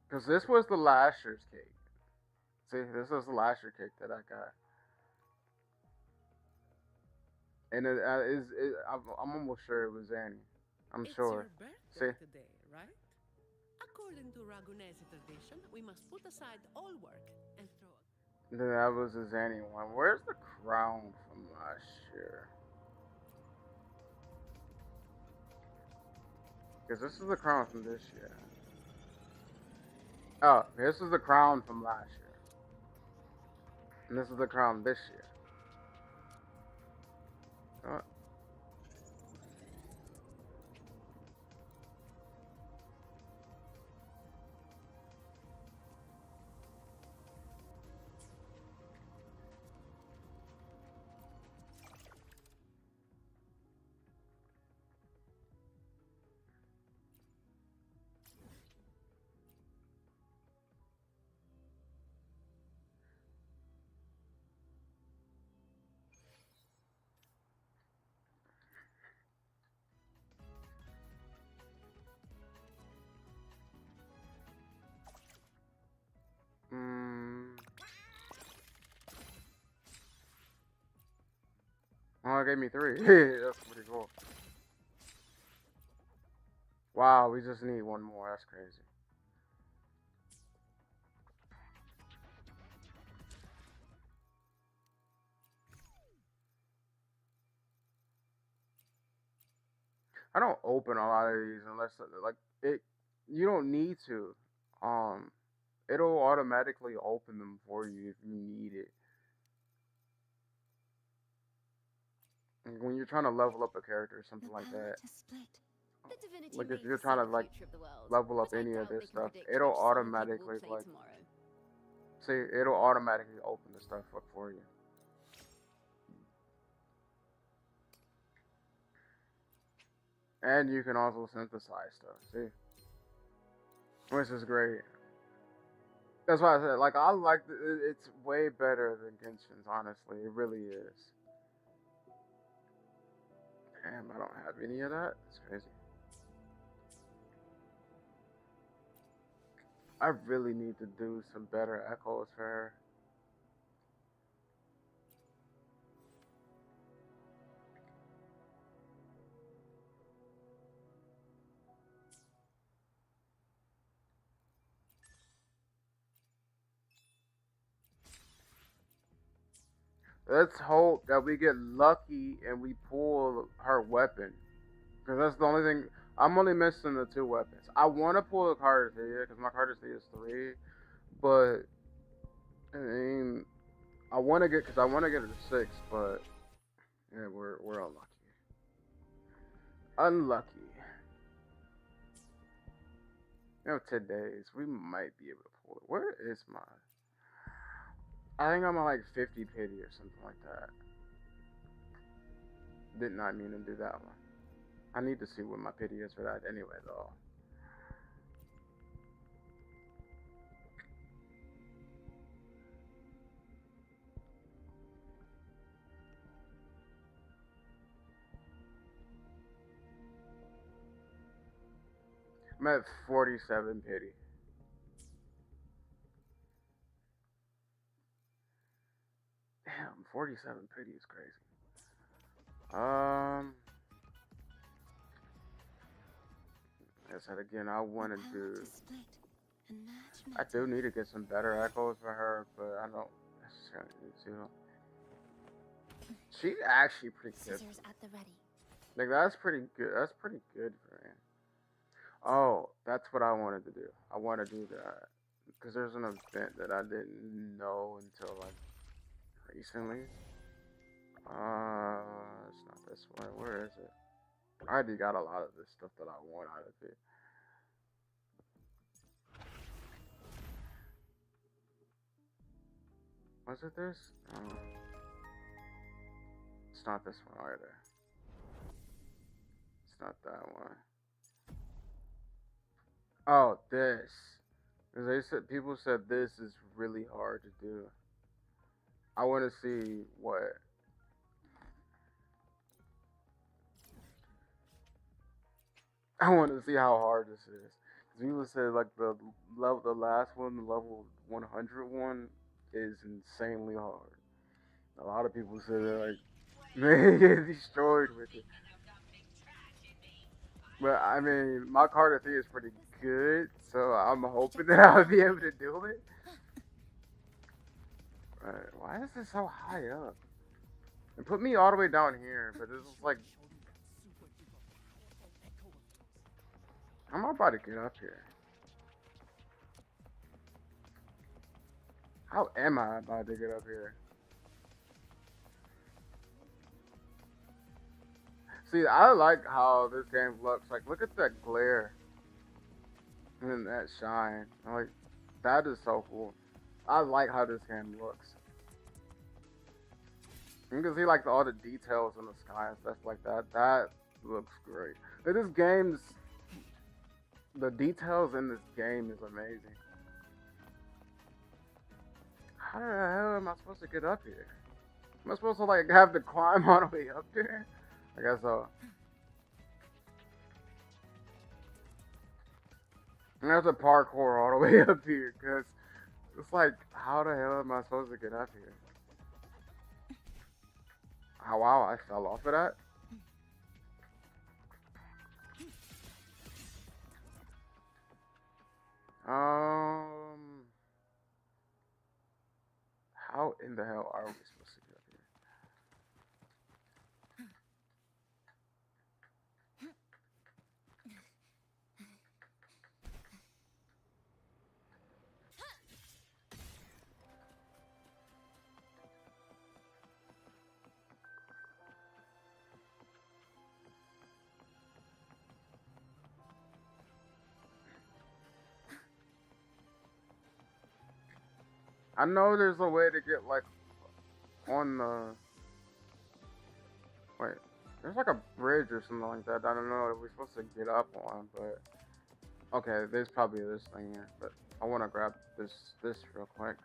Cause this was the last year's cake. See, this was the last year cake that I got, and I'm almost sure it was Annie. I'm It's sure. your birthday See, today, right? According to Ragunesi tradition, we must put aside all work and throw a that was the Zanny one. Where's the crown from last year? Because this is the crown from this year. Oh, this is the crown from last year. And this is the crown this year. Oh. Oh, it gave me three. That's pretty cool. Wow, we just need one more. That's crazy. I don't open a lot of these unless like it. You don't need to. Um, it'll automatically open them for you if you need it. Like, when you're trying to level up a character or The something like power that. to split. The divinity Like if may you're foresee trying to the like future of the world, level up but I any of doubt this they can stuff, predict it'll which song people will automatically play like tomorrow. see it'll automatically open the stuff up for you. And you can also synthesize stuff, see? Which is great. That's why I said, like, I like it's way better than Genshin's, honestly. It really is. Damn, I don't have any of that. It's crazy. I really need to do some better echoes for her. Let's hope that we get lucky and we pull her weapon. Because that's the only thing. I'm only missing the two weapons. I want to pull the card here because my card is 3. But, I mean, I want to get, because I want to get it to 6. But, yeah, we're unlucky. Unlucky. You know, 10 days. We might be able to pull it. Where is my. I think I'm on like 50 pity or something like that. Did not mean to do that one. I need to see what my pity is for that anyway, though. I'm at 47 pity. Damn, 47 pity is crazy. As I said again, I want to do. I do need to get some better echoes for her, but I don't necessarily need to. She's actually pretty good. Scissors at the ready. Like that's pretty good. That's pretty good for me. Oh, that's what I wanted to do. I want to do that because there's an event that I didn't know until like recently. It's not this one. Where is it? I already got a lot of this stuff that I want out of it. Was it this? It's not this one either. It's not that one. Oh, this. 'Cause they said people said this is really hard to do. I want to see what. I want to see how hard this is. 'Cause people said like the last one, the level 100 one, is insanely hard. A lot of people said they're like they get destroyed with it. But I mean, my card of 3 is pretty good, so I'm hoping that I'll be able to do it. Why is this so high up? And put me all the way down here, but this is like, I'm about to get up here. How am I about to get up here? See, I like how this game looks. Like, look at that glare and that shine. Like, that is so cool. I like how this game looks. You can see like all the details in the sky and stuff like that. That looks great. But this game's the details in this game is amazing. How the hell am I supposed to get up here? Am I supposed to like have to climb all the way up there? I guess so. I have to parkour all the way up here because it's like, how the hell am I supposed to get up here? Oh wow, I fell off of that. How in the hell are we supposed to get up here? I know there's a way to get like on the wait. There's like a bridge or something like that. I don't know if we're supposed to get up on, but okay, there's probably this thing here. But I want to grab this real quick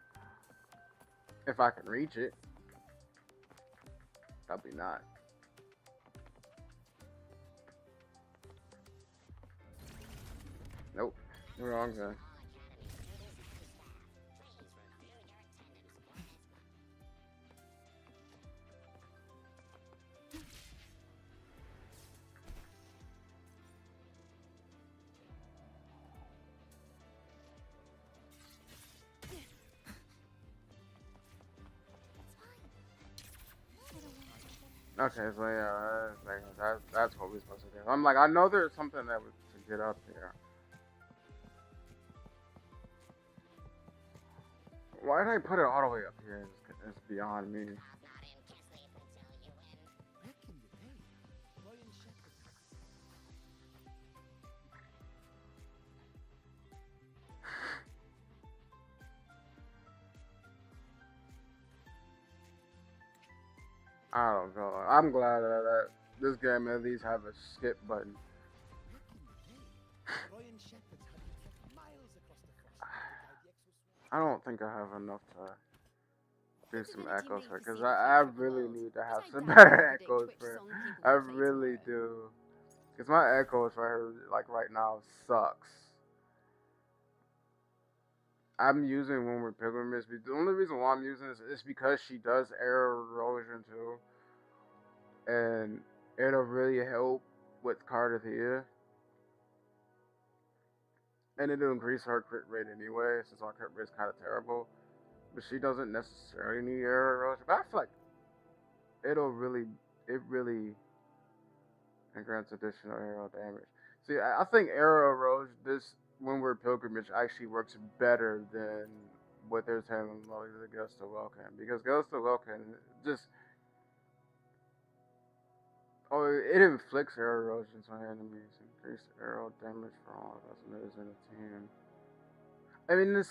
if I can reach it. Probably not. Nope. Wrong guy. Okay, so yeah, that's what we're supposed to do. I'm like, I know there's something that was to get up here. Why did I put it all the way up here? It's beyond me. I don't know. I'm glad that this game at least have a skip button. I don't think I have enough to do some echoes for it, because I really need to have some better echoes for it. I really do. Because my echoes for her, like right now, sucks. I'm using When We're Pilgrims. The only reason why I'm using this is because she does air erosion too. And it'll really help with Cardathea. And it'll increase her crit rate anyway, since our crit rate is kind of terrible. But she doesn't necessarily need air erosion. But I feel like it really grants additional aerial damage. See, I think aerial erosion, When We're Pilgrimage actually works better than what they're saying about the Ghost of Welkin. Because Ghost of Welkin just, it inflicts air erosion on enemies. Increase aerial damage for all customers in a team. I mean,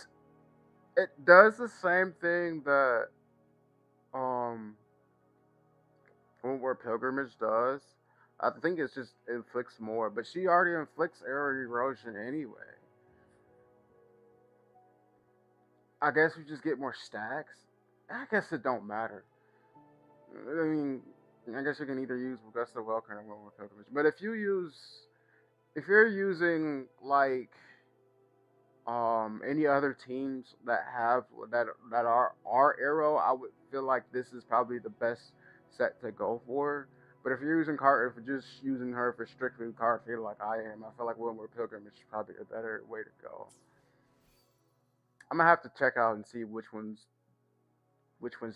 it does the same thing that When We're Pilgrimage does. I think it's just inflicts more, but she already inflicts air erosion anyway. I guess we just get more stacks. I guess it don't matter. I mean, I guess you can either use Gust of Welcome or When We're Pilgrimage. But if you're using like any other teams that are arrow, I would feel like this is probably the best set to go for. But if you're just using her for strictly Cardathea like I am, I feel like When We're Pilgrimage is probably a better way to go. I'm gonna have to check out and see which one's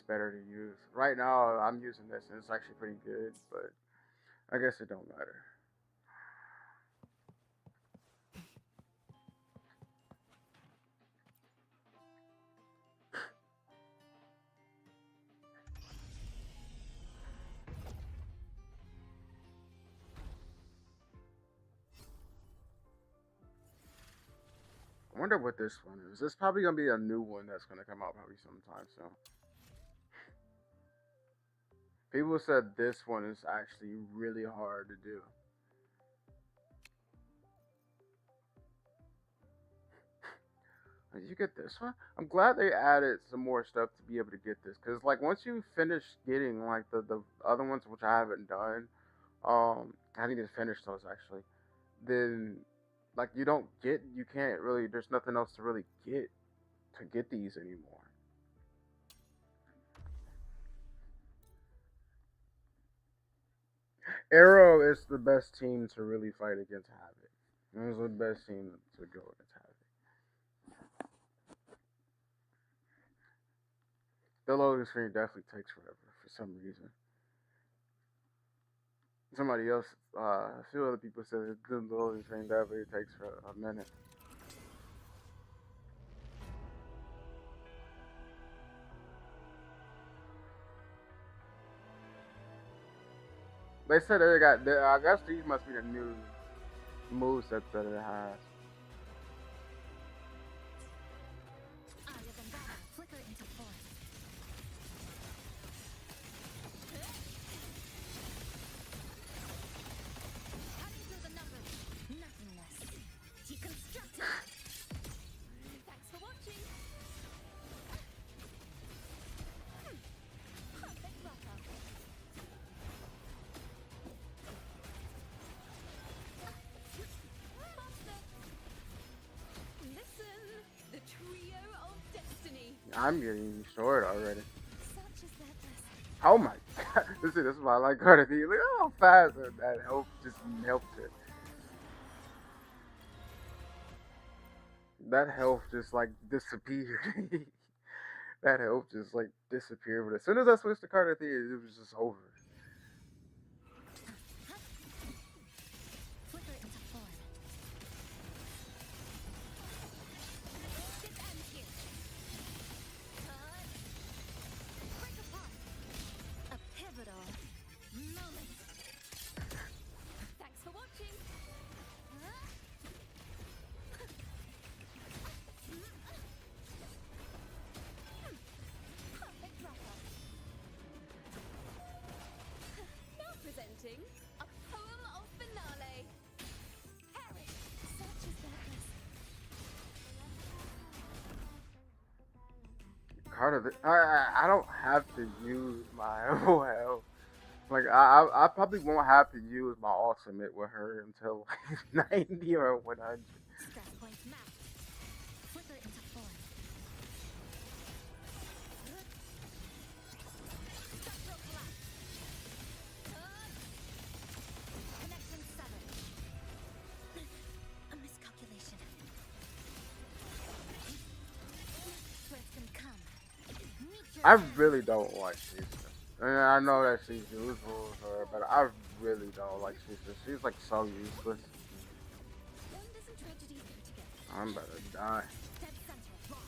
better to use. Right now, I'm using this and it's actually pretty good, but I guess it don't matter. I wonder what this one is. This is probably gonna be a new one that's gonna come out probably sometime soon. People said this one is actually really hard to do. Did you get this one? I'm glad they added some more stuff to be able to get this, cause like once you finish getting like the other ones which I haven't done, I need to finish those actually. Then like you can't really. There's nothing else to really get these anymore. Arrow is the best team to really fight against Havoc. It was the best team to go against Havoc. The loading screen definitely takes forever for some reason. Somebody else, a few other people said the loading screen definitely takes for a minute. They said they got. I guess these must be the new movesets that it has. I'm getting short already. Such is their blessing. Oh my god. This is why I like Carter B. Look how fast that help just helped it. That health just like disappeared. That health just like disappeared. But as soon as I switched to Carter Theater, it was just over. Flicker into form. This ends here. Break apart. A pivotal moment. Thanks for watching. Perfect drop-off. Now presenting a poem of finale. Perish. Such is their blessing. Carter, I don't have to use my OL. Like I probably won't have to use my ultimate with her until like 90 or 100. Stress points mapped. Flicker into form. Structural collapse. Connection severed. A miscalculation. Threats can come. Meet your I end. really don't like Sheisa. And I know that she's useful for her, but I really don't like Sheisa. She's like so useless. Wonders and tragedies go together. I'm about to die. Dead center. Locked.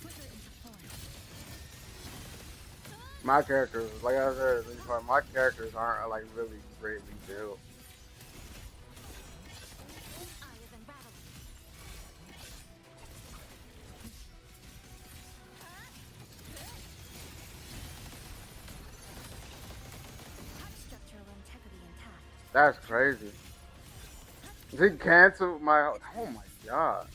Flicker into form. My characters, like I said, my characters aren't like really greatly built. Eye of unraveling. Structural integrity intact. That's crazy. She canceled my. Oh my god. So,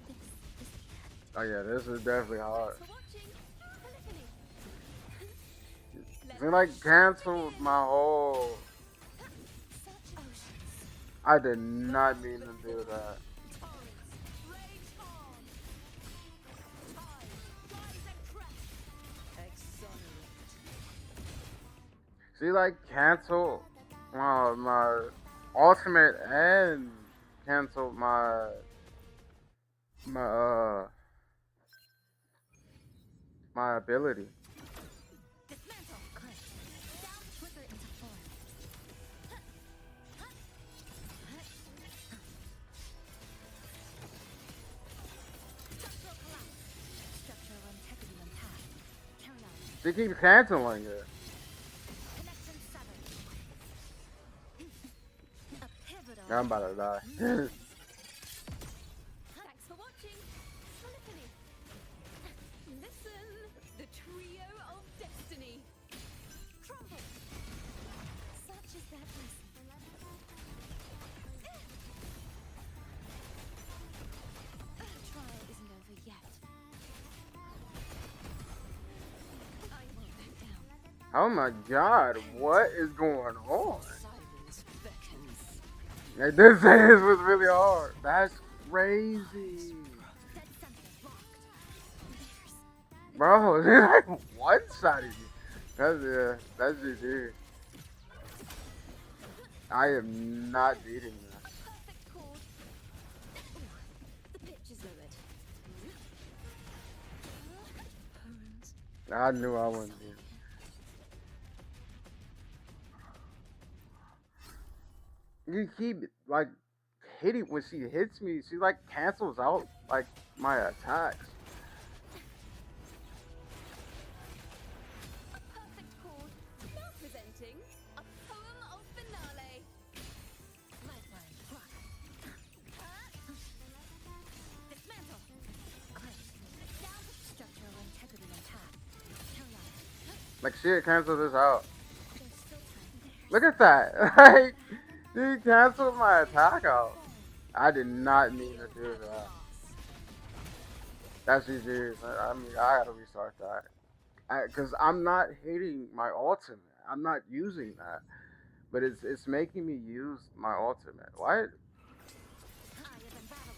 this is the end. Oh yeah, this is definitely hard. For watching. Polyphony. She like canceled my whole. Such oceans. I did not mean to do that. Torrents. Rage on. Tide. Rise and crest. Exonerate. She like canceled my ultimate and canceled my my ability. Dismantle. Close. Down. Flicker into form. Structural collapse. Structural integrity intact. Carry on. She keeps canceling it. Connection severed. A pivotal. I'm about to die. Thanks for watching. Polyphony. Listen, the trio of destiny. Crumble. Such is their blessing. Trial isn't over yet. I won't back down. Oh my god, what is going on? Silence beckons. Like, this was really hard. That's crazy. Dead center locked. There's Bro, it's like one sided you. That's GG. I am not beating that. perfect chord. The pitch is lowered. Poems. I knew I wouldn't beat it. You keep like hitting when she hits me, she like cancels out like my attacks. A perfect chord. Now presenting a poem of finale. Lifeline. Block. Dismantle. Close. Down. Structural integrity intact. Carry on. Like shit cancel this out. There's still time. Look at that. Like she canceled my attack out. I did not mean to do that. That's GG. I mean I gotta restart that. Cause I'm not hitting my ultimate. I'm not using that. But it's making me use my ultimate. What? Eye of unraveling.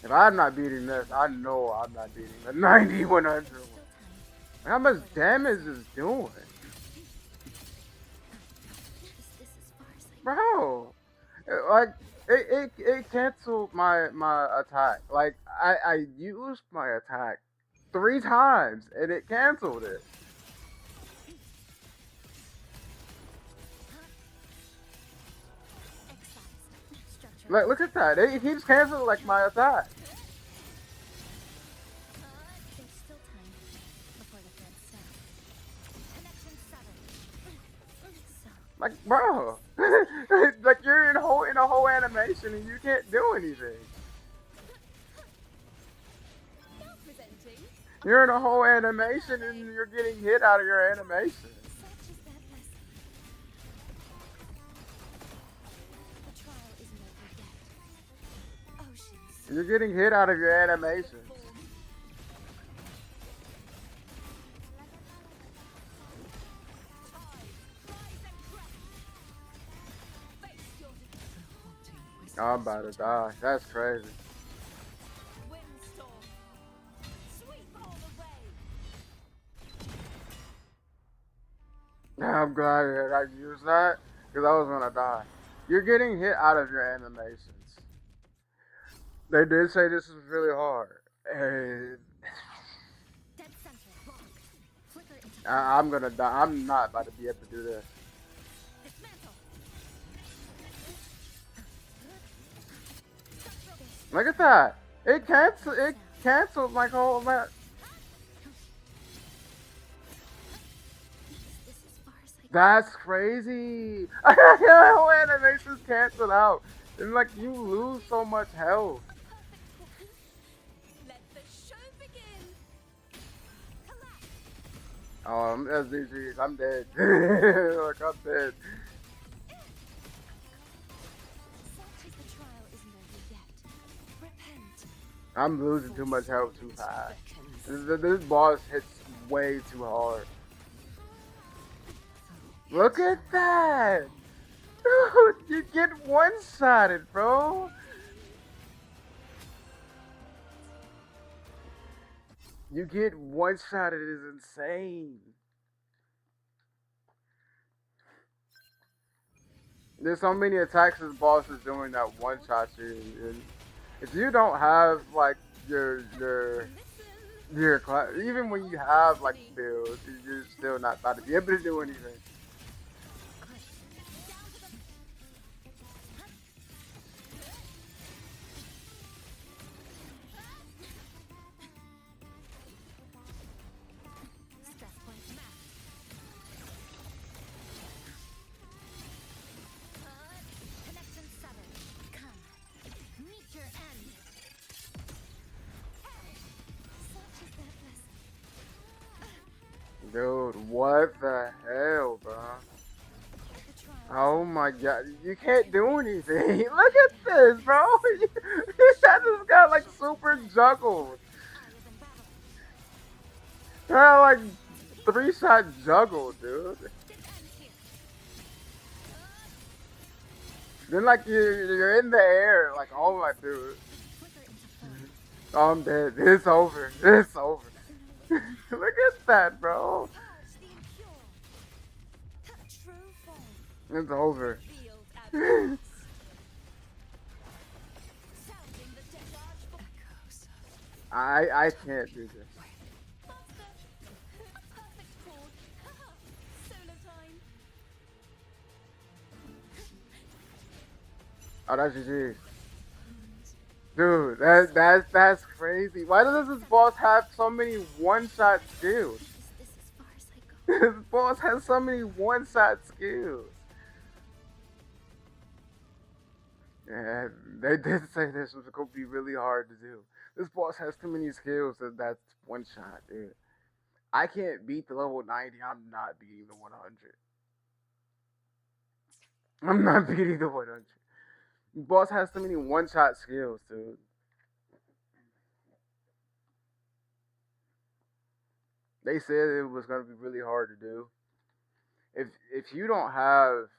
If I'm not beating this, I know I'm not beating the 9100 There's one. still time. How much damage is doing? Is this as far as I go? Bro, like it canceled my attack. Like I used my attack 3 times and it canceled it. Excised. Structure Like look at that. It keeps canceling like my attack. There's still time before the thread snap. Connection severed. So, Like bro, like you're in a whole animation and you can't do anything. now presenting. You're in a whole animation and you're getting hit out of your animation. Such is that blessing. The trial isn't over yet. Oceans. You're getting hit out of your animations. Oh, I'm about to die. That's crazy. Windstorm. Sweep all the way. I'm glad that I used that because I was gonna die. You're getting hit out of your animations. They did say this is really hard. And Dead center. Block. Flicker into I'm gonna die. I'm not about to be able to do this. dismantle. Look at that. It canceled my whole match. Is this as far as I go? That's crazy. My whole animation's canceled out. And like you lose so much health. Let the show begin. Collapse. Oh, that's GG's. I'm dead. Like I'm dead. Such as the trial isn't over yet. Repent. I'm losing too much health too fast. This boss hits way too hard. Look at that! Dude, you get one-sided, bro! You get one-sided is insane. There's so many attacks this boss is doing that one-shot you. And if you don't have like your class, even when you have like builds, you're still not about to be able to do anything. Stress point mapped. Connection severed. Come. Meet your end. Such is that blessing. Dude, what the hell, bro? The trial Oh my god, you can't do anything. Look at this, bro. That just got like super juggled. higher than battle. Got like 3-shot juggled, dude. It ends here. Then like you're in the air, like oh my dude. Flicker into flame. Oh, I'm dead. It's over. It's over. Look at that, bro. Purge the impure. True form. It's over. Field at once. Sounding the deluge for echoes. I can't do this. Faster. A perfect chord. Solo time. Oh, that's GG. Dude, that's crazy. Why does this boss have so many one-shot skills? Is this as far as I go? This boss has so many one-shot skills. Yeah, they did say this was gonna be really hard to do. This boss has too many skills that's one shot, dude. I can't beat the level 90. I'm not beating the 100. I'm not beating the 100. Boss has too many one-shot skills, dude. They said it was gonna be really hard to do. If you don't have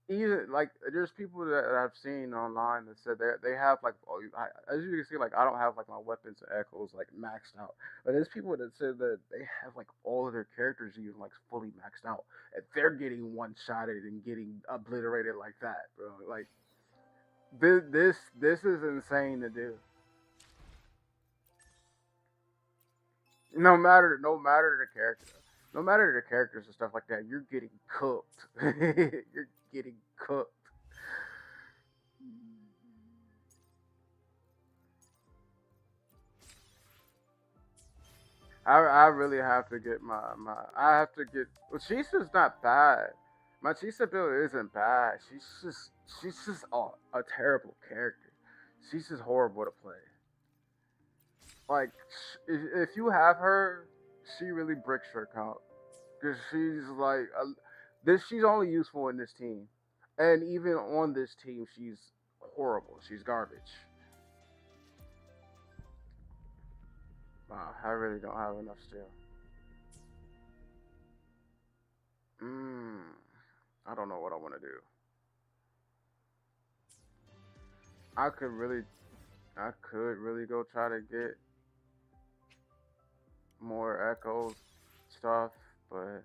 even like there's people that I've seen online that said they have like as you can see like I don't have like my weapons and echoes like maxed out, but there's people that said that they have like all of their characters even like fully maxed out, and they're getting one shotted and getting obliterated like that, bro. Like this is insane to do. No matter the character, no matter the characters and stuff like that, you're getting cooked. You're getting cooked. I really have to get I have to get well Chisa's not bad. My Chisa build isn't bad. She's just a terrible character. She's just horrible to play. Like if you have her, she really bricks your account because she's like this. She's only useful in this team, and even on this team, she's horrible. She's garbage. Wow, I really don't have enough steel. Mm, I don't know what I want to do. I could really, I could really go try to get more echoes stuff, but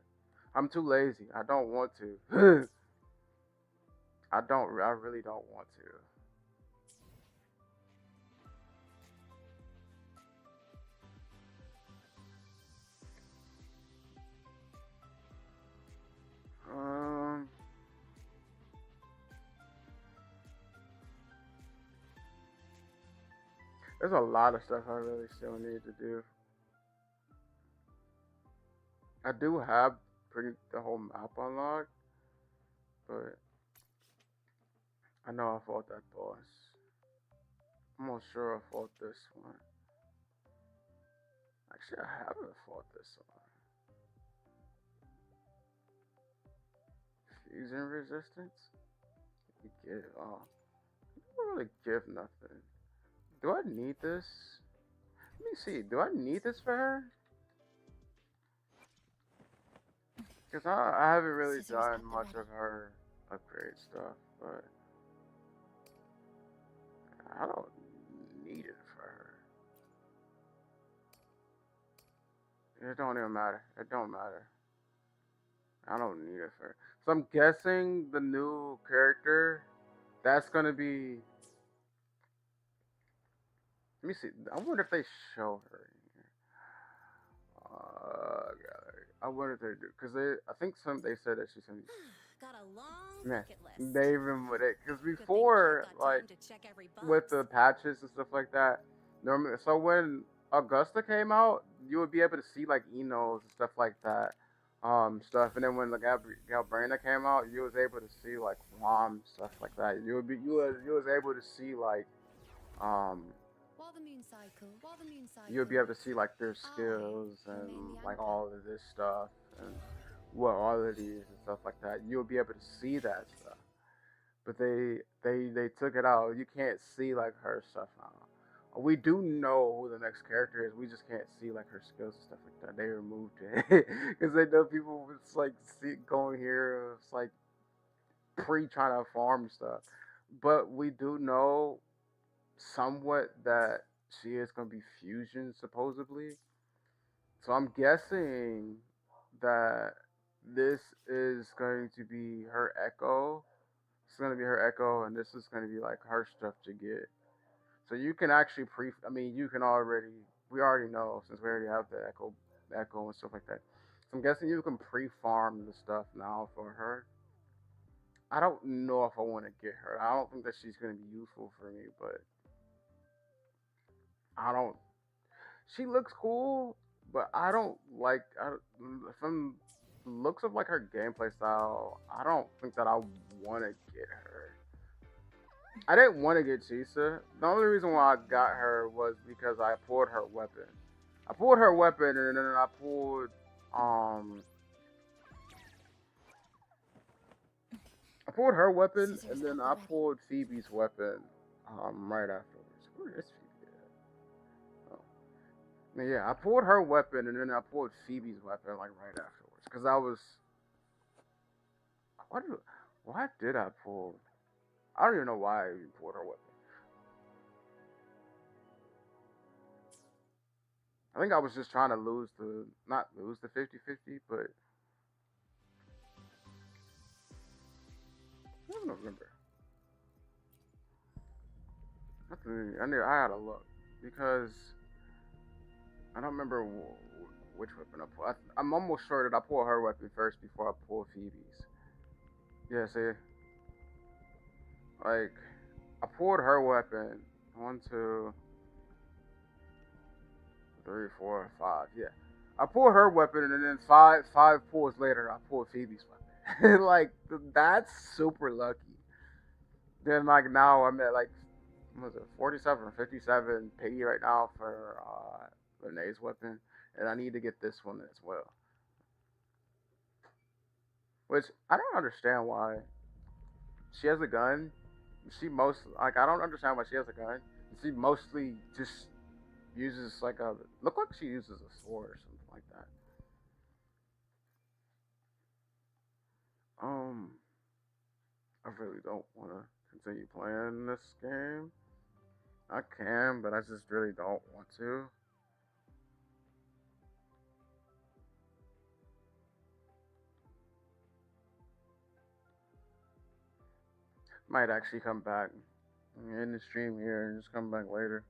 I'm too lazy. I don't want to. I don't. I really don't want to. Um, there's a lot of stuff I really still need to do. I do have pretty the whole map unlocked, but I know I fought that boss. I'm not sure I fought this one. Actually, I haven't fought this one. Fusion resistance? You give oh, you don't really give nothing. Do I need this? Let me see. Do I need this for her? Cause I haven't really Scissors done at the much ready. of her upgrade stuff, but I don't need it for her. It don't even matter. It don't matter. I don't need it for her. So I'm guessing the new character that's gonna be. Let me see. I wonder if they show her in here. Gallery. I wonder if they do because they. I think some they said that she's gonna be. Got a long Man, bucket list. they even with it because Good thing I've before got like time to check every with box. the patches and stuff like that. Normally, so when Augusta came out, you would be able to see like Enos and stuff like that, stuff. And then when the Galbrina came out, you was able to see like Rom stuff like that. You was able to see like um While the moon you would cycle, be able to see like their I skills and remain the like anchor. all of this stuff and what all of these and stuff like that. You'll be able to see that stuff. But they took it out. You can't see like her stuff now. We do know who the next character is. We just can't see like her skills and stuff like that. They removed it because they know people was like going here. It's like pre trying to farm stuff. But we do know somewhat that she is gonna be fusion supposedly. So I'm guessing that this is going to be her echo. It's gonna be her echo, and this is gonna be like her stuff to get. So you can actually pre. I mean, you can already. We already know since we already have the echo and stuff like that. So I'm guessing you can pre-farm the stuff now for her. I don't know if I want to get her. I don't think that she's gonna be useful for me, but I don't. She looks cool, but I don't like. From looks of like her gameplay style, I don't think that I want to get her. I didn't want to get Chisa. The only reason why I got her was because I pulled her weapon. I pulled her weapon and then I pulled um I pulled her weapon Scissors and then at the I ready. pulled Phoebe's weapon right afterwards. Where is Phoebe at? Oh. Yeah, I pulled her weapon and then I pulled Phoebe's weapon like right afterwards because I was what do Why did I pull? I don't even know why I even pulled her weapon. I think I was just trying to not lose the 50-50, but I don't remember. I had to look because I don't remember which weapon I pulled. I'm almost sure that I pulled her weapon first before I pulled Phoebe's. Yeah, see, like I pulled her weapon. One, two, three, four, five. Yeah, I pulled her weapon, and then five pulls later, I pulled Phoebe's weapon. Like that's super lucky. Then like now I'm at like what was it 47 or 57 P right now for Renee's weapon, and I need to get this one as well. Which I don't understand why she has a gun. She most like I don't understand why she has a gun. She mostly just uses like a look like she uses a sword or something like that. Um, I really don't want to continue playing this game. I can, but I just really don't want to. Might actually come back in the stream here and just come back later.